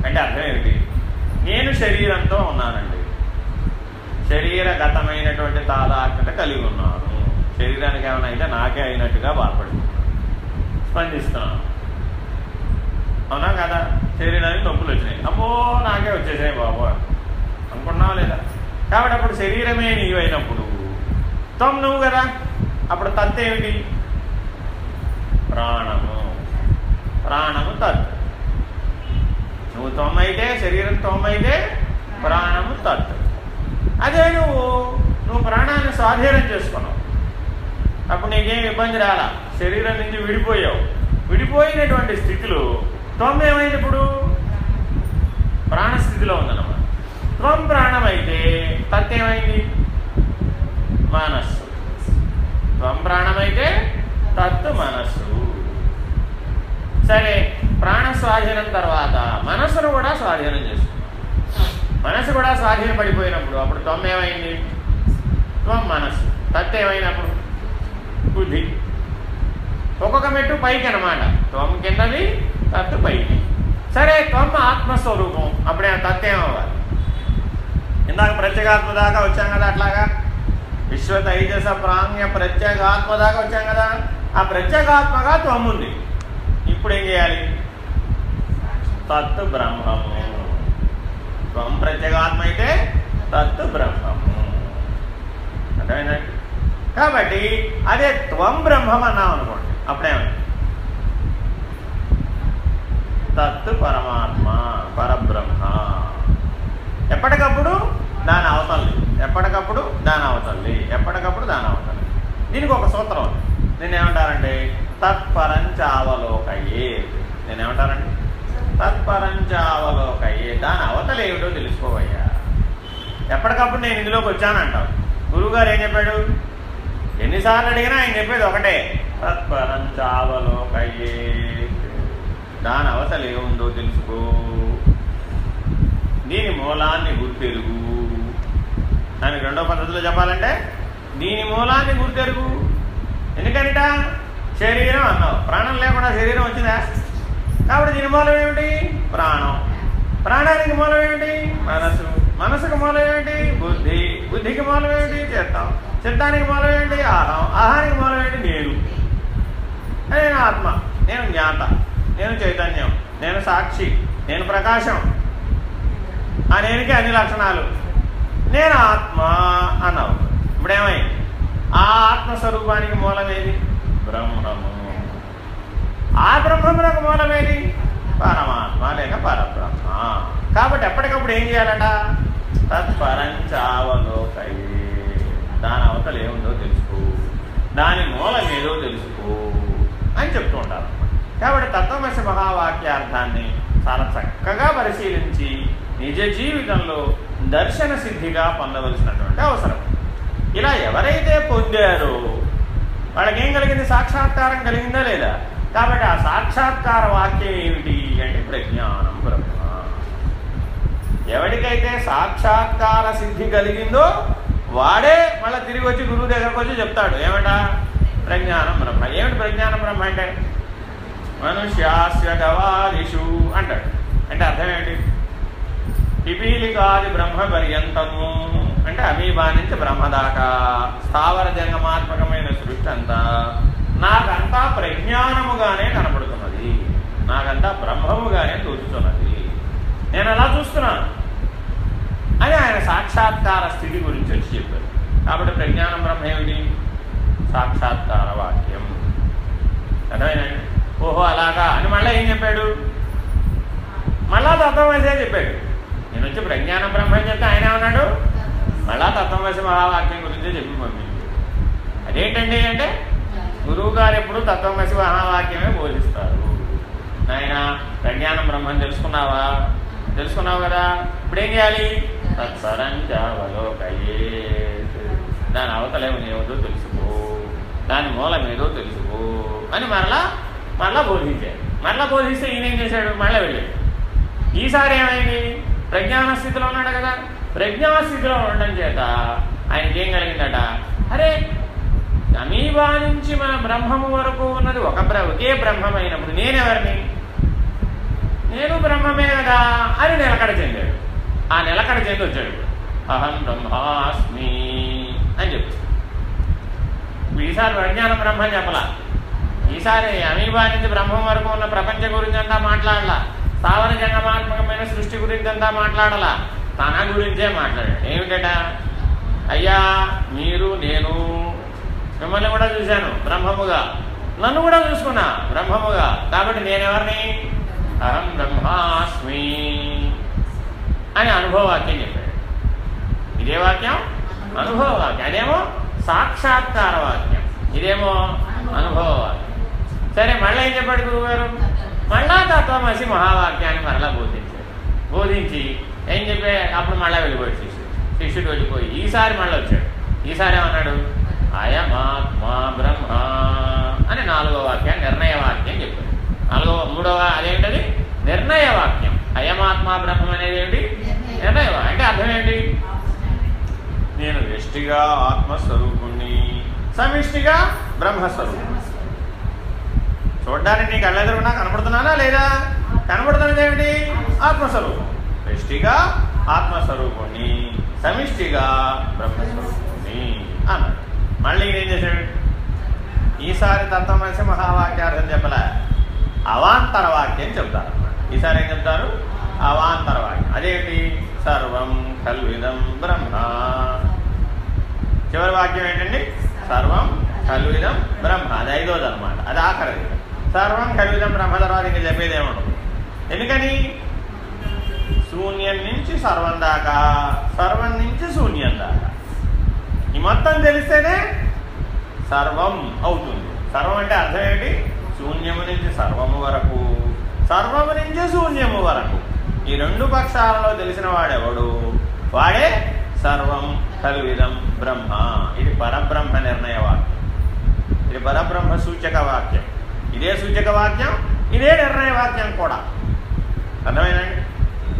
అంటే అర్థం ఏమిటి? నేను శరీరంతో ఉన్నానండి, శరీరగతమైనటువంటి తాదాత్మ్యత కలిగి ఉన్నాను. శరీరానికి ఏమైనా అయితే నాకే అయినట్టుగా బాధపడుతున్నాను, స్పందిస్తున్నాను. అవునా కదా? శరీరానికి నొప్పులు వచ్చినాయి, అమ్మో నాకే వచ్చేసాయి బాబు అనుకున్నావా లేదా? కాబట్టి అప్పుడు శరీరమే నీవు అయినప్పుడు త్వం నువ్వు కదా. అప్పుడు తత్ ఏమిటి? ప్రాణము. ప్రాణము తత్. నువ్వు త్వం అయితే, శరీరం త్వం అయితే ప్రాణము తత్. అదే నువ్వు ప్రాణాన్ని స్వాధీనం చేసుకున్నావు, అప్పుడు నీకేం ఇబ్బంది రాలా. శరీరం నుంచి విడిపోయావు. విడిపోయినటువంటి స్థితిలో త్వం ఏమైంది? ఇప్పుడు ప్రాణస్థితిలో ఉందన్నమాట. త్వం ప్రాణమైతే తత్ ఏమైంది? మనస్సు. త్వం ప్రాణమైతే తత్ మనస్సు. సరే, ప్రాణ స్వాధీనం తర్వాత మనస్సును కూడా స్వాధీనం చేసుకున్నాం. మనస్సు కూడా స్వాధీనపడిపోయినప్పుడు అప్పుడు త్వం ఏమైంది? త్వం మనస్సు. తత్ ఏమైనప్పుడు? బుద్ధి. ఒక్కొక్క మెట్టు పైకి అన్నమాట. త్వం కిందది, తత్ పైకి. సరే, త్వం ఆత్మస్వరూపం. అప్పుడే తత్ ఏమవ్వాలి? ఇందాక ప్రత్యేగాత్మ దాకా వచ్చాం కదా, అట్లాగా విశ్వ తైజస ప్రాంగ్య ప్రత్యేగాత్మ దాకా వచ్చాం కదా. ఆ ప్రత్యేగాత్మగా త్వం ఉంది. ఇప్పుడు ఏం చేయాలి? తత్ బ్రహ్మము. త్వం ప్రత్యేగాత్మ అయితే తత్ బ్రహ్మము. అర్థమైందండి? కాబట్టి అదే త్వం బ్రహ్మం అన్నాం అనుకోండి, అప్పుడేమండి? తత్ పరమాత్మ, పరబ్రహ్మ. ఎప్పటికప్పుడు దాని అవతల్లి, ఎప్పటికప్పుడు దాని అవతల్లి, ఎప్పటికప్పుడు దాని అవతల్లి. దీనికి ఒక సూత్రం ఉంది. నేనేమంటారంటే తత్పరంచావలోకయ్యే. నేనేమంటానండి? తత్పరంచావలోకయ్యే. దాని అవతలు ఏమిటో తెలుసుకోవయ్యా. ఎప్పటికప్పుడు నేను ఇందులోకి వచ్చానంటావు. గురువుగారు ఏం చెప్పాడు? ఎన్నిసార్లు అడిగినా ఆయన చెప్పేది ఒకటే, తత్పరంచావలోకయ్యే. దాని అవతలు ఏముందో తెలుసుకో, దీని మూలాన్ని గుర్తెరుగు. దానికి 2వ పద్ధతిలో చెప్పాలంటే దీని మూలాన్ని గుర్తెరుగు. ఎందుకనిట? శరీరం అన్నావు, ప్రాణం లేకుండా శరీరం వచ్చిందా? కాబట్టి దీని మూలం ఏమిటి? ప్రాణం. ప్రాణానికి మూలం ఏమిటి? మనసు. మనసుకు మూలం ఏమిటి? బుద్ధి. బుద్ధికి మూలం ఏమిటి? చిత్తం. చిత్తానికి మూలం ఏంటి? ఆహం. ఆహానికి మూలం ఏంటి? నేను. నేను ఆత్మ, నేను జ్ఞాత, నేను చైతన్యం, నేను సాక్షి, నేను ప్రకాశం. ఆ నేనుకి అన్ని లక్షణాలు. నేను ఆత్మ అన్నావు. ఇప్పుడేమైంది? ఆ ఆత్మస్వరూపానికి మూలమేది? బ్రహ్మము. ఆ బ్రహ్మమునకు మూలమేది? పరమాత్మ లేక పరబ్రహ్మ. కాబట్టి ఎప్పటికప్పుడు ఏం చేయాలట? తత్పరంచావలోకై, దాని అవతలు ఏముందో తెలుసుకో, దాని మూలం ఏదో తెలుసుకో అని చెప్తూ ఉంటారు. కాబట్టి తత్వమసి మహావాక్యార్థాన్ని చాలా చక్కగా పరిశీలించి నిజ జీవితంలో దర్శన సిద్ధిగా పొందవలసినటువంటి అవసరం. ఇలా ఎవరైతే పొందారో వాళ్ళకేం కలిగింది? సాక్షాత్కారం కలిగిందా లేదా? కాబట్టి ఆ సాక్షాత్కార వాక్యం ఏమిటి అంటే ప్రజ్ఞానం బ్రహ్మ. ఎవరికైతే సాక్షాత్కార సిద్ధి కలిగిందో వాడే మళ్ళీ తిరిగి వచ్చి గురువు దగ్గరకు వచ్చి చెప్తాడు. ఏమంట? ప్రజ్ఞానం బ్రహ్మ. ఏమిటి ప్రజ్ఞానం బ్రహ్మ అంటే? మనుష్యాస్య గవాదిషు అంటాడు. అంటే అర్థం ఏంటి? పిపీలికాది బ్రహ్మ పర్యంతము అంటే అమీబా నుంచి బ్రహ్మ దాకా స్థావర జంగమాత్మకమైన సృష్టి అంతా నాకంతా ప్రజ్ఞానముగానే కనపడుతున్నది, నాకంతా బ్రహ్మముగానే తోచుతున్నది, నేను అలా చూస్తున్నాను అని ఆయన సాక్షాత్కార స్థితి గురించి వచ్చి చెప్పారు. కాబట్టి ప్రజ్ఞానం బ్రహ్మ ఏమిటి? సాక్షాత్కార వాక్యం. అర్థమైందండి? ఓహో అలాగా అని మళ్ళీ ఏం చెప్పాడు? మళ్ళా తత్వమసే చెప్పాడు. నేను వచ్చి ప్రజ్ఞానం బ్రహ్మ అని చెప్తే ఆయన ఏమన్నాడు? మళ్ళా తత్వమసి మహావాక్యం గురించి చెప్పి పంపించాడు. అదేంటండి అంటే గురువు గారు ఎప్పుడు తత్వమసి మహావాక్యమే బోధిస్తారు. ఆయన ప్రజ్ఞానం బ్రహ్మని తెలుసుకున్నావా? తెలుసుకున్నావు కదా, ఇప్పుడేం చేయాలి? తత్పరంచావలోకయే, దాని అవతలేమో తెలుసుకో, దాని మూలమేదో తెలుసుకో అని మరలా బోధించాడు. మరలా బోధిస్తే ఈయన ఏం చేశాడు? మళ్ళీ వెళ్ళాడు. ఈసారి ఏమైంది? ప్రజ్ఞాన స్థితిలో ఉన్నాడు కదా, ప్రజ్ఞా స్థితిలో ఉండడం చేత ఆయనకి ఏం కలిగిందట? అరే అమీబా నుంచి మన బ్రహ్మము వరకు ఉన్నది ఒకే బ్రహ్మమైనప్పుడు నేనెవరిని? నేను బ్రహ్మమే కదా అని నిలకడ చెందాడు. ఆ నిలకడ చెంది వచ్చాడు. అహం బ్రహ్మాస్మి అని చెప్పు. ఈసారి ప్రజ్ఞానం బ్రహ్మ అని చెప్పలా. ఈసారి అమీబా నుంచి బ్రహ్మం వరకు ఉన్న ప్రపంచం గురించి అంతా మాట్లాడాల, స్థావర జంగమాత్మకమైన సృష్టి గురించి అంతా మాట్లాడాల, తన గురించే మాట్లాడాడు. ఏమిటట? అయ్యా మీరు, నేను మిమ్మల్ని కూడా చూశాను బ్రహ్మముగా, నన్ను కూడా చూసుకున్నా బ్రహ్మముగా, కాబట్టి నేనెవరిని? అహం బ్రహ్మాస్మి అని అనుభవవాక్యం చెప్పాడు. ఇదే వాక్యం అనుభవ వాక్యం, అదేమో సాక్షాత్కార వాక్యం, ఇదేమో అనుభవ వాక్యం. సరే మళ్ళీ ఏం చెప్పాడు గురువుగారు? మళ్ళా తత్వమసి మహావాక్యాన్ని మరలా బోధించాడు. బోధించి ఏం చెప్పే అప్పుడు మళ్ళీ వెళ్ళిపోయాడు శిష్యుడు వెళ్ళిపోయి ఈసారి మళ్ళీ వచ్చాడు. ఈసారి ఏమన్నాడు? అయమాత్మా బ్రహ్మ అని 4వ వాక్యాన్ని నిర్ణయ వాక్యం చెప్పాడు. మూడవ అదేంటది? నిర్ణయ వాక్యం. అయమాత్మా బ్రహ్మం అనేది ఏమిటి? నిర్ణయ. అంటే అర్థం ఏంటి? నేను వ్యష్టిగా ఆత్మస్వరూపుణ్ణి, సమిష్టిగా బ్రహ్మస్వరూపుణ్ణి. చూడ్డానికి నీకు కళ్ళెదురున్నా కనపడుతున్నానా లేదా? కనపడుతున్నది ఏమిటి? ఆత్మస్వరూపం. వ్యష్టిగా ఆత్మస్వరూపుణ్ణి, సమిష్టిగా బ్రహ్మస్వరూపుణ్ణి అన్నాడు. మళ్ళీ ఏం చేశాడు? ఈసారి తత్వమసి మహావాక్యార్థం చెప్పలే, అవాంతర వాక్యం చెప్తారు అన్నమాట. ఈసారి ఏం చెప్తారు? అవాంతర వాక్యం. అదేంటి? సర్వం ఖల్విదం బ్రహ్మ. చివరి వాక్యం ఏంటండి? సర్వం ఖల్విదం బ్రహ్మ. అది 5వది అనమాట, అది ఆఖరిది. సర్వం ఖల్విదం బ్రహ్మ తర్వాత ఇంకా చెప్పేది ఏముండదు. ఎందుకని? శూన్యం నుంచి సర్వం దాకా, సర్వం నుంచి శూన్యం దాకా ఈ మొత్తం తెలిస్తేనే సర్వం అవుతుంది. సర్వం అంటే అర్థం ఏంటి? శూన్యము నుంచి సర్వము వరకు, సర్వము నుంచి శూన్యము వరకు ఈ 2 పక్షాలలో తెలిసిన వాడెవడు? వాడే సర్వం ఖల్విదం బ్రహ్మ. ఇది పరబ్రహ్మ నిర్ణయ వాక్యం, ఇది పరబ్రహ్మ సూచక వాక్యం. ఇదే సూచక వాక్యం, ఇదే నిర్ణయ వాక్యం కూడా. అర్థమైందండి?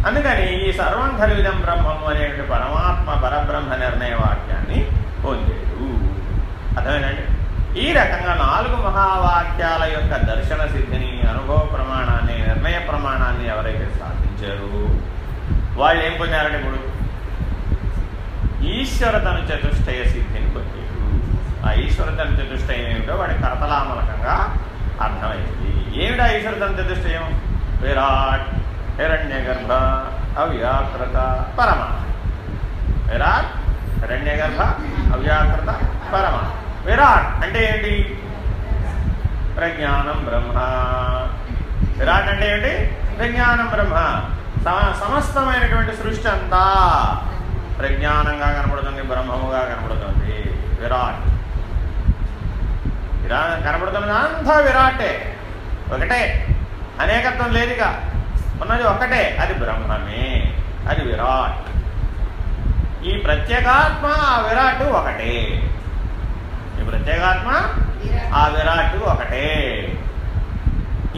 అందుకని ఈ సర్వం ఖల్విదం బ్రహ్మము అనేటువంటి పరమాత్మ పరబ్రహ్మ నిర్ణయ వాక్యాన్ని పొందేడు. అర్థమైందండి? ఈ రకంగా 4 మహావాక్యాల యొక్క దర్శన సిద్ధిని, అనుభవ ప్రమాణాన్ని, నిర్ణయ ప్రమాణాన్ని ఎవరైతే సాధించారో వాళ్ళు ఏం పొందారంటే ఇప్పుడు ఈశ్వరతను చతుష్టయ సిద్ధిని పొందారు. ఆ ఈశ్వరతను చతుష్టయం ఏమిటో వాడి కర్తలామలకంగా అర్థమైంది. ఏమిటా ఈశ్వరతను చతుష్టయం? విరాట్, హిరణ్యగర్భ, అవ్యాకృత పరమ. విరాట్ హిరణ్యగర్భ అవ్యాకృత పరమ. విరాట్ అంటే ఏంటి? ప్రజ్ఞానం బ్రహ్మ. విరాట్ అంటే ఏంటి? ప్రజ్ఞానం బ్రహ్మ. సమస్తమైనటువంటి సృష్టి అంతా ప్రజ్ఞానంగా కనపడుతుంది, బ్రహ్మముగా కనపడుతుంది. విరాట్ కనపడుతున్నది అంతా విరాటే, ఒకటే, అనేకత్వం లేదుగా, ఉన్నది ఒక్కటే, అది బ్రహ్మమే, అది విరాట్. ఈ ప్రత్యేగాత్మ ఆ విరాట్ ఒకటే. ఈ ప్రత్యేగాత్మ ఆ విరాట్ ఒకటే.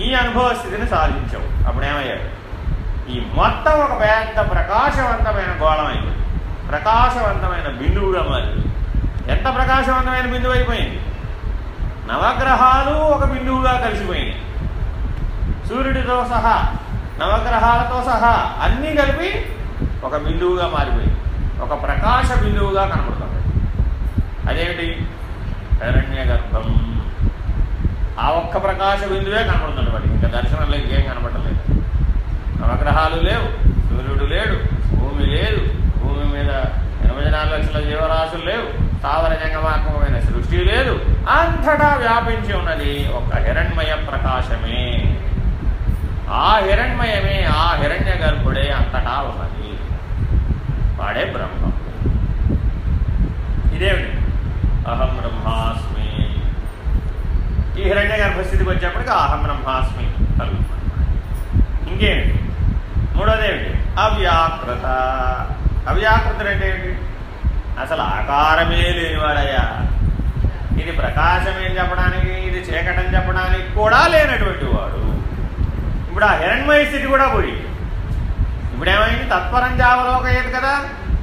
ఈ అనుభవ స్థితిని సాధించావు. అప్పుడేమయ్యాడు? ఈ మొత్తం ఒక పెద్ద ప్రకాశవంతమైన గోళమైంది, ప్రకాశవంతమైన బిందువుగా మారింది. ఎంత ప్రకాశవంతమైన బిందువు అయిపోయింది? నవగ్రహాలు ఒక బిందువుగా కలిసిపోయినాయి. సూర్యుడితో సహా, నవగ్రహాలతో సహా అన్నీ కలిపి ఒక బిందువుగా మారిపోయింది, ఒక ప్రకాశ బిందువుగా కనపడుతుంది. అదేమిటి? హిరణ్య గర్భం. ఆ ఒక్క ప్రకాశ బిందువే కనపడుతుంది వాడికి, ఇంకా దర్శనంలో ఇంకేం కనపడలేదు. నవగ్రహాలు లేవు, సూర్యుడు లేడు, భూమి లేదు, భూమి మీద 84 లక్షల జీవరాశులు లేవు, స్థావర జంగమాత్మకమైన సృష్టి లేదు, అంతటా వ్యాపించి ఉన్నది ఒక హిరణ్మయ ప్రకాశమే. ఆ హిరణ్మయమే, ఆ హిరణ్య గర్భుడే అంతటా ఉన్నది, వాడే బ్రహ్మం. ఇదేమిటి? అహం బ్రహ్మాస్మి. ఈ హిరణ్య గర్భస్థితికి వచ్చేప్పటికి అహం బ్రహ్మాస్మి కలుగుతుంది. ఇంకేమిటి? మూడోదేమిటి? అవ్యాకృత. అవ్యాకృతుడు అంటే ఏంటి? అసలు ఆకారమే లేనివాడయ్యా. ఇది ప్రకాశమేం చెప్పడానికి, ఇది చీకటని చెప్పడానికి కూడా లేనటువంటి వాడు. ఇప్పుడు ఆ హిరణ్మయ స్థితి కూడా పోయి, ఇప్పుడేమైంది? తత్పరం జావలోకయ్యేది కదా,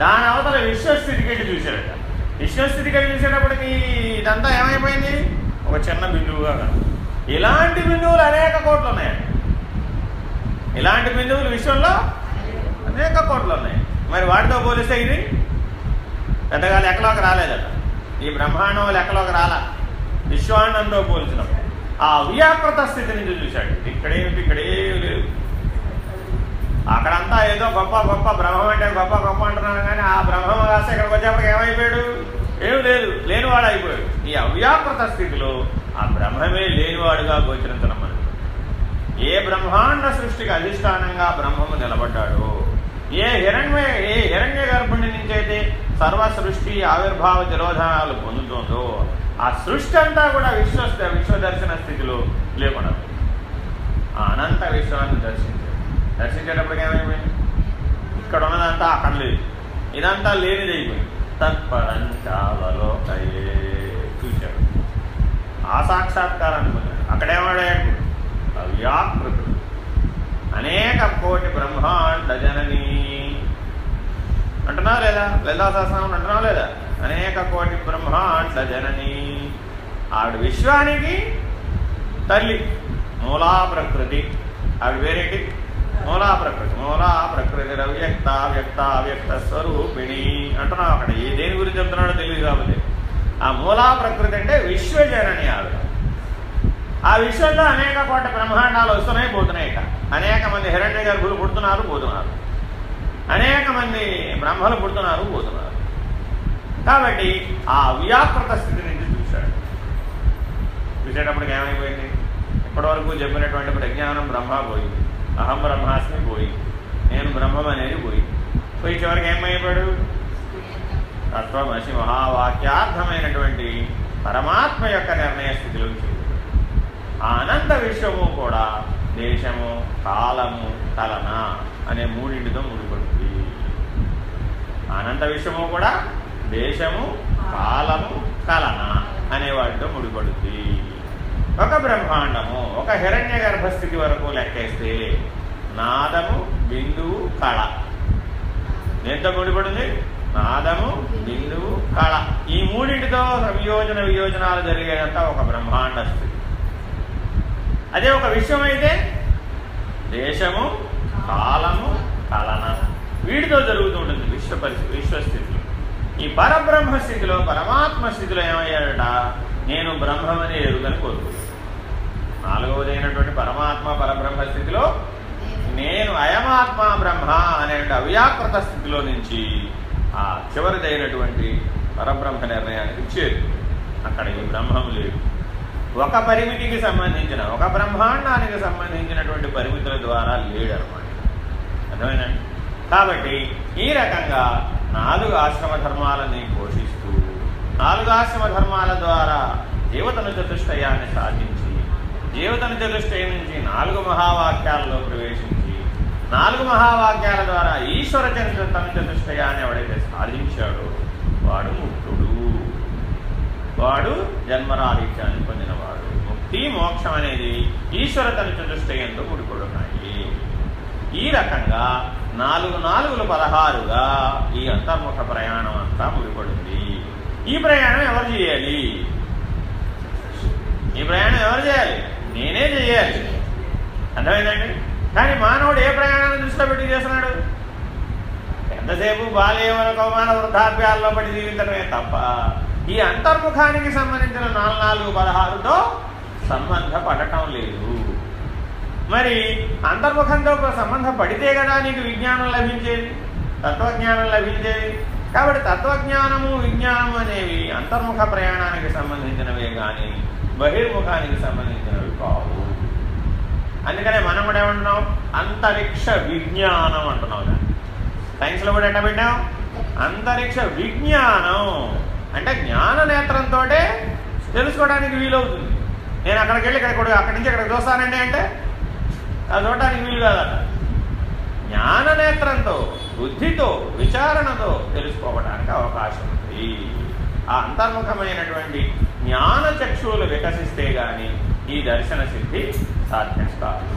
దాని అవతల విశ్వస్థితికి వెళ్ళి చూశారట. విశ్వస్థితికి వెళ్ళి చూసేటప్పటికి ఇదంతా ఏమైపోయింది? ఒక చిన్న బిందువుగా కాదు. ఇలాంటి బిందువులు అనేక కోట్లు ఉన్నాయండి. ఇలాంటి బిందువులు విశ్వంలో అనేక కోట్లు ఉన్నాయి. మరి వాటితో పోలిస్తే ఇది పెద్దగా లెక్కలోకి రాలేదట. ఈ బ్రహ్మాండం లెక్కలోకి రాలా. విశ్వాండంతో పోల్చినప్పుడు ఆ అవ్యాకృత స్థితి నుంచి చూశాడు. ఇక్కడేమిటి? ఇక్కడేమి లేదు. అక్కడంతా ఏదో గొప్ప గొప్ప బ్రహ్మం అంటే గొప్ప గొప్ప అంటున్నాను, కానీ ఆ బ్రహ్మం కాస్తే ఇక్కడికి వచ్చేప్పటికి ఏమైపోయాడు? ఏమి లేదు, లేనివాడు అయిపోయాడు. ఈ అవ్యాకృత స్థితిలో ఆ బ్రహ్మమే లేనివాడుగా గోచరించడం మనకు. ఏ బ్రహ్మాండ సృష్టికి అధిష్టానంగా బ్రహ్మము నిలబడ్డాడు, ఏ హిరణ్య గర్భుడి నుంచి అయితే సర్వ సృష్టి ఆవిర్భావ తిరోధానాలు పొందుతుందో ఆ సృష్టి అంతా కూడా విశ్వదర్శన స్థితిలో లేకుండా ఆ అనంత విశ్వాన్ని దర్శించేటప్పటికి ఏమైపోయింది? ఇక్కడ ఉన్నదంతా అక్కడ లేదు, ఇదంతా లేనిది అయిపోయింది. తత్పరంచావలోకయే చూశాడు. ఆ సాక్షాత్కారాన్ని పొందాడు. అక్కడేమాడాడు? అవ్యాకృతుడు. అనేక కోటి బ్రహ్మాండ జనని అంటున్నావు లేదా? లలితా సహస్రనామం అంటున్నావు లేదా? అనేక కోటి బ్రహ్మాండ జనని. ఆవిడ విశ్వానికి తల్లి, మూలా ప్రకృతి. ఆవిడ పేరేంటి? మూలా ప్రకృతి. మూలా ప్రకృతి రవ్యక్త వ్యక్త వ్యక్త స్వరూపిణి అంటున్నావు. అక్కడ ఏ దేని గురించి చెప్తున్నాడో తెలియదు కాబట్టి ఆ మూలా ప్రకృతి అంటే విశ్వజనని ఆవిడ. ఆ విశ్వంలో అనేక కోట్ల బ్రహ్మాండాలు వస్తున్నాయి, పోతున్నాయి. అనేక మంది హిరణ్య గర్భులు పుడుతున్నారు, పోతున్నారు. అనేక మంది బ్రహ్మలు పుడుతున్నారు, పోతున్నారు. కాబట్టి ఆ వ్యాకృత స్థితి నుంచి చూశాడు. చూసేటప్పటికి ఏమైపోయింది? ఇప్పటివరకు చెప్పినటువంటి ప్రజ్ఞానం బ్రహ్మ పోయింది, అహం బ్రహ్మాస్మి పోయింది, నేను బ్రహ్మం అనేది పోయింది. పోయి చివరికి ఏమైపోయాడు? తత్వమసి మహావాక్యార్థమైనటువంటి పరమాత్మ యొక్క నిర్ణయ స్థితిలో చేరు. ఆ అనంత విశ్వము కూడా దేశము, కాలము, కలన అనే మూడింటితో ముడిపడుతుంది. అనంత విశ్వము కూడా దేశము, కాలము, కలన అనే వాటితో ముడిపడుతుంది. ఒక బ్రహ్మాండము ఒక హిరణ్య గర్భస్థితి వరకు లెక్కేస్తే నాదము, బిందువు, కళ దేంతో ముడిపడింది? నాదము, బిందువు, కళ. ఈ మూడింటితో వియోజనాలు జరిగేదంతా ఒక బ్రహ్మాండ స్థితి. అదే ఒక విశ్వం అయితే దేశము, కాలము, కలన వీటితో జరుగుతూ ఉంటుంది విశ్వస్థితిలో. ఈ పరబ్రహ్మ స్థితిలో, పరమాత్మ స్థితిలో ఏమయ్యాడట? నేను బ్రహ్మమని ఎరుగని కోరుకుంది. నాలుగవది అయినటువంటి పరమాత్మ పరబ్రహ్మ స్థితిలో నేను అయమాత్మ బ్రహ్మ అనే అవ్యాకృత స్థితిలో నుంచి ఆ చివరిదైనటువంటి పరబ్రహ్మ నిర్ణయానికి చేరు. అక్కడ ఈ బ్రహ్మం లేదు. ఒక పరిమితికి సంబంధించిన, ఒక బ్రహ్మాండానికి సంబంధించినటువంటి పరిమితుల ద్వారా లేడనమాట. అర్థమైందండి? కాబట్టి ఈ రకంగా 4 ఆశ్రమ ధర్మాలని పోషిస్తూ 4 ఆశ్రమ ధర్మాల ద్వారా జీవతను చతుష్టయాన్ని సాధించి, జీవతను చతుష్టయం నుంచి 4 మహావాక్యాలలో ప్రవేశించి 4 మహావాక్యాల ద్వారా ఈశ్వర తను చతుష్టయాన్ని ఎవడైతే సాధించాడో వాడు ముక్తుడు, వాడు జన్మరాహిత్యాన్ని పొందినవాడు. ముక్తి మోక్షం అనేది ఈశ్వర తను చతుష్టయంతో ముడిపడున్నాయి. ఈ రకంగా 4 16గా ఈ అంతర్ముఖ ప్రయాణం అంతా ముడిపడింది. ఈ ప్రయాణం ఎవరు చేయాలి? ఈ ప్రయాణం ఎవరు చేయాలి? నేనే చేయాలి. అర్థమైందండి? కానీ మానవుడు ఏ ప్రయాణాన్ని దృష్టిలో పెట్టి చేస్తున్నాడు? ఎంతసేపు బాల్యవన కౌమాన వృద్ధాప్యాల్లో పడి జీవించడమే తప్ప ఈ అంతర్ముఖానికి సంబంధించిన 4 16తో సంబంధపడటం లేదు. మరి అంతర్ముఖంతో సంబంధపడితే కదా నీకు విజ్ఞానం లభించేది, తత్వజ్ఞానం లభించేది. కాబట్టి తత్వజ్ఞానము విజ్ఞానము అనేవి అంతర్ముఖ ప్రయాణానికి సంబంధించినవే కానీ బహిర్ముఖానికి సంబంధించినవి కావు. అందుకనే మనం కూడా ఏమంటున్నాం? అంతరిక్ష విజ్ఞానం అంటున్నాం. దాన్ని సైన్స్లో కూడా ఎట్లా పెట్టాం? అంతరిక్ష విజ్ఞానం అంటే జ్ఞాన నేత్రంతో తెలుసుకోవడానికి వీలవుతుంది. నేను అక్కడికి వెళ్ళి అక్కడి నుంచి ఇక్కడికి చూస్తానండి అంటే అది చూడటానికి వీలు కాదట. జ్ఞాననేత్రంతో, బుద్ధితో, విచారణతో తెలుసుకోవడానికి అవకాశం ఉంది. ఆ అంతర్ముఖమైనటువంటి జ్ఞాన చక్షువులు వికసిస్తే గాని ఈ దర్శన సిద్ధి సాధ్యం కాదు.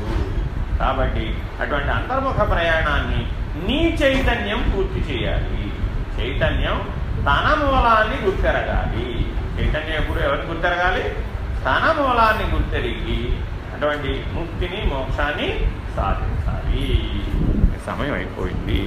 కాబట్టి అటువంటి అంతర్ముఖ ప్రయాణాన్ని నీ చైతన్యం పూర్తి చేయాలి. చైతన్యం తన మూలాన్ని గుర్తెరగాలి. చైతన్యం ఎప్పుడు ఎవరిని గుర్తెరగాలి? తన మూలాన్ని గుర్తెరిగి అటువంటి ముక్తిని మోక్షాన్ని సాధించాలి. సమయం అయిపోయింది.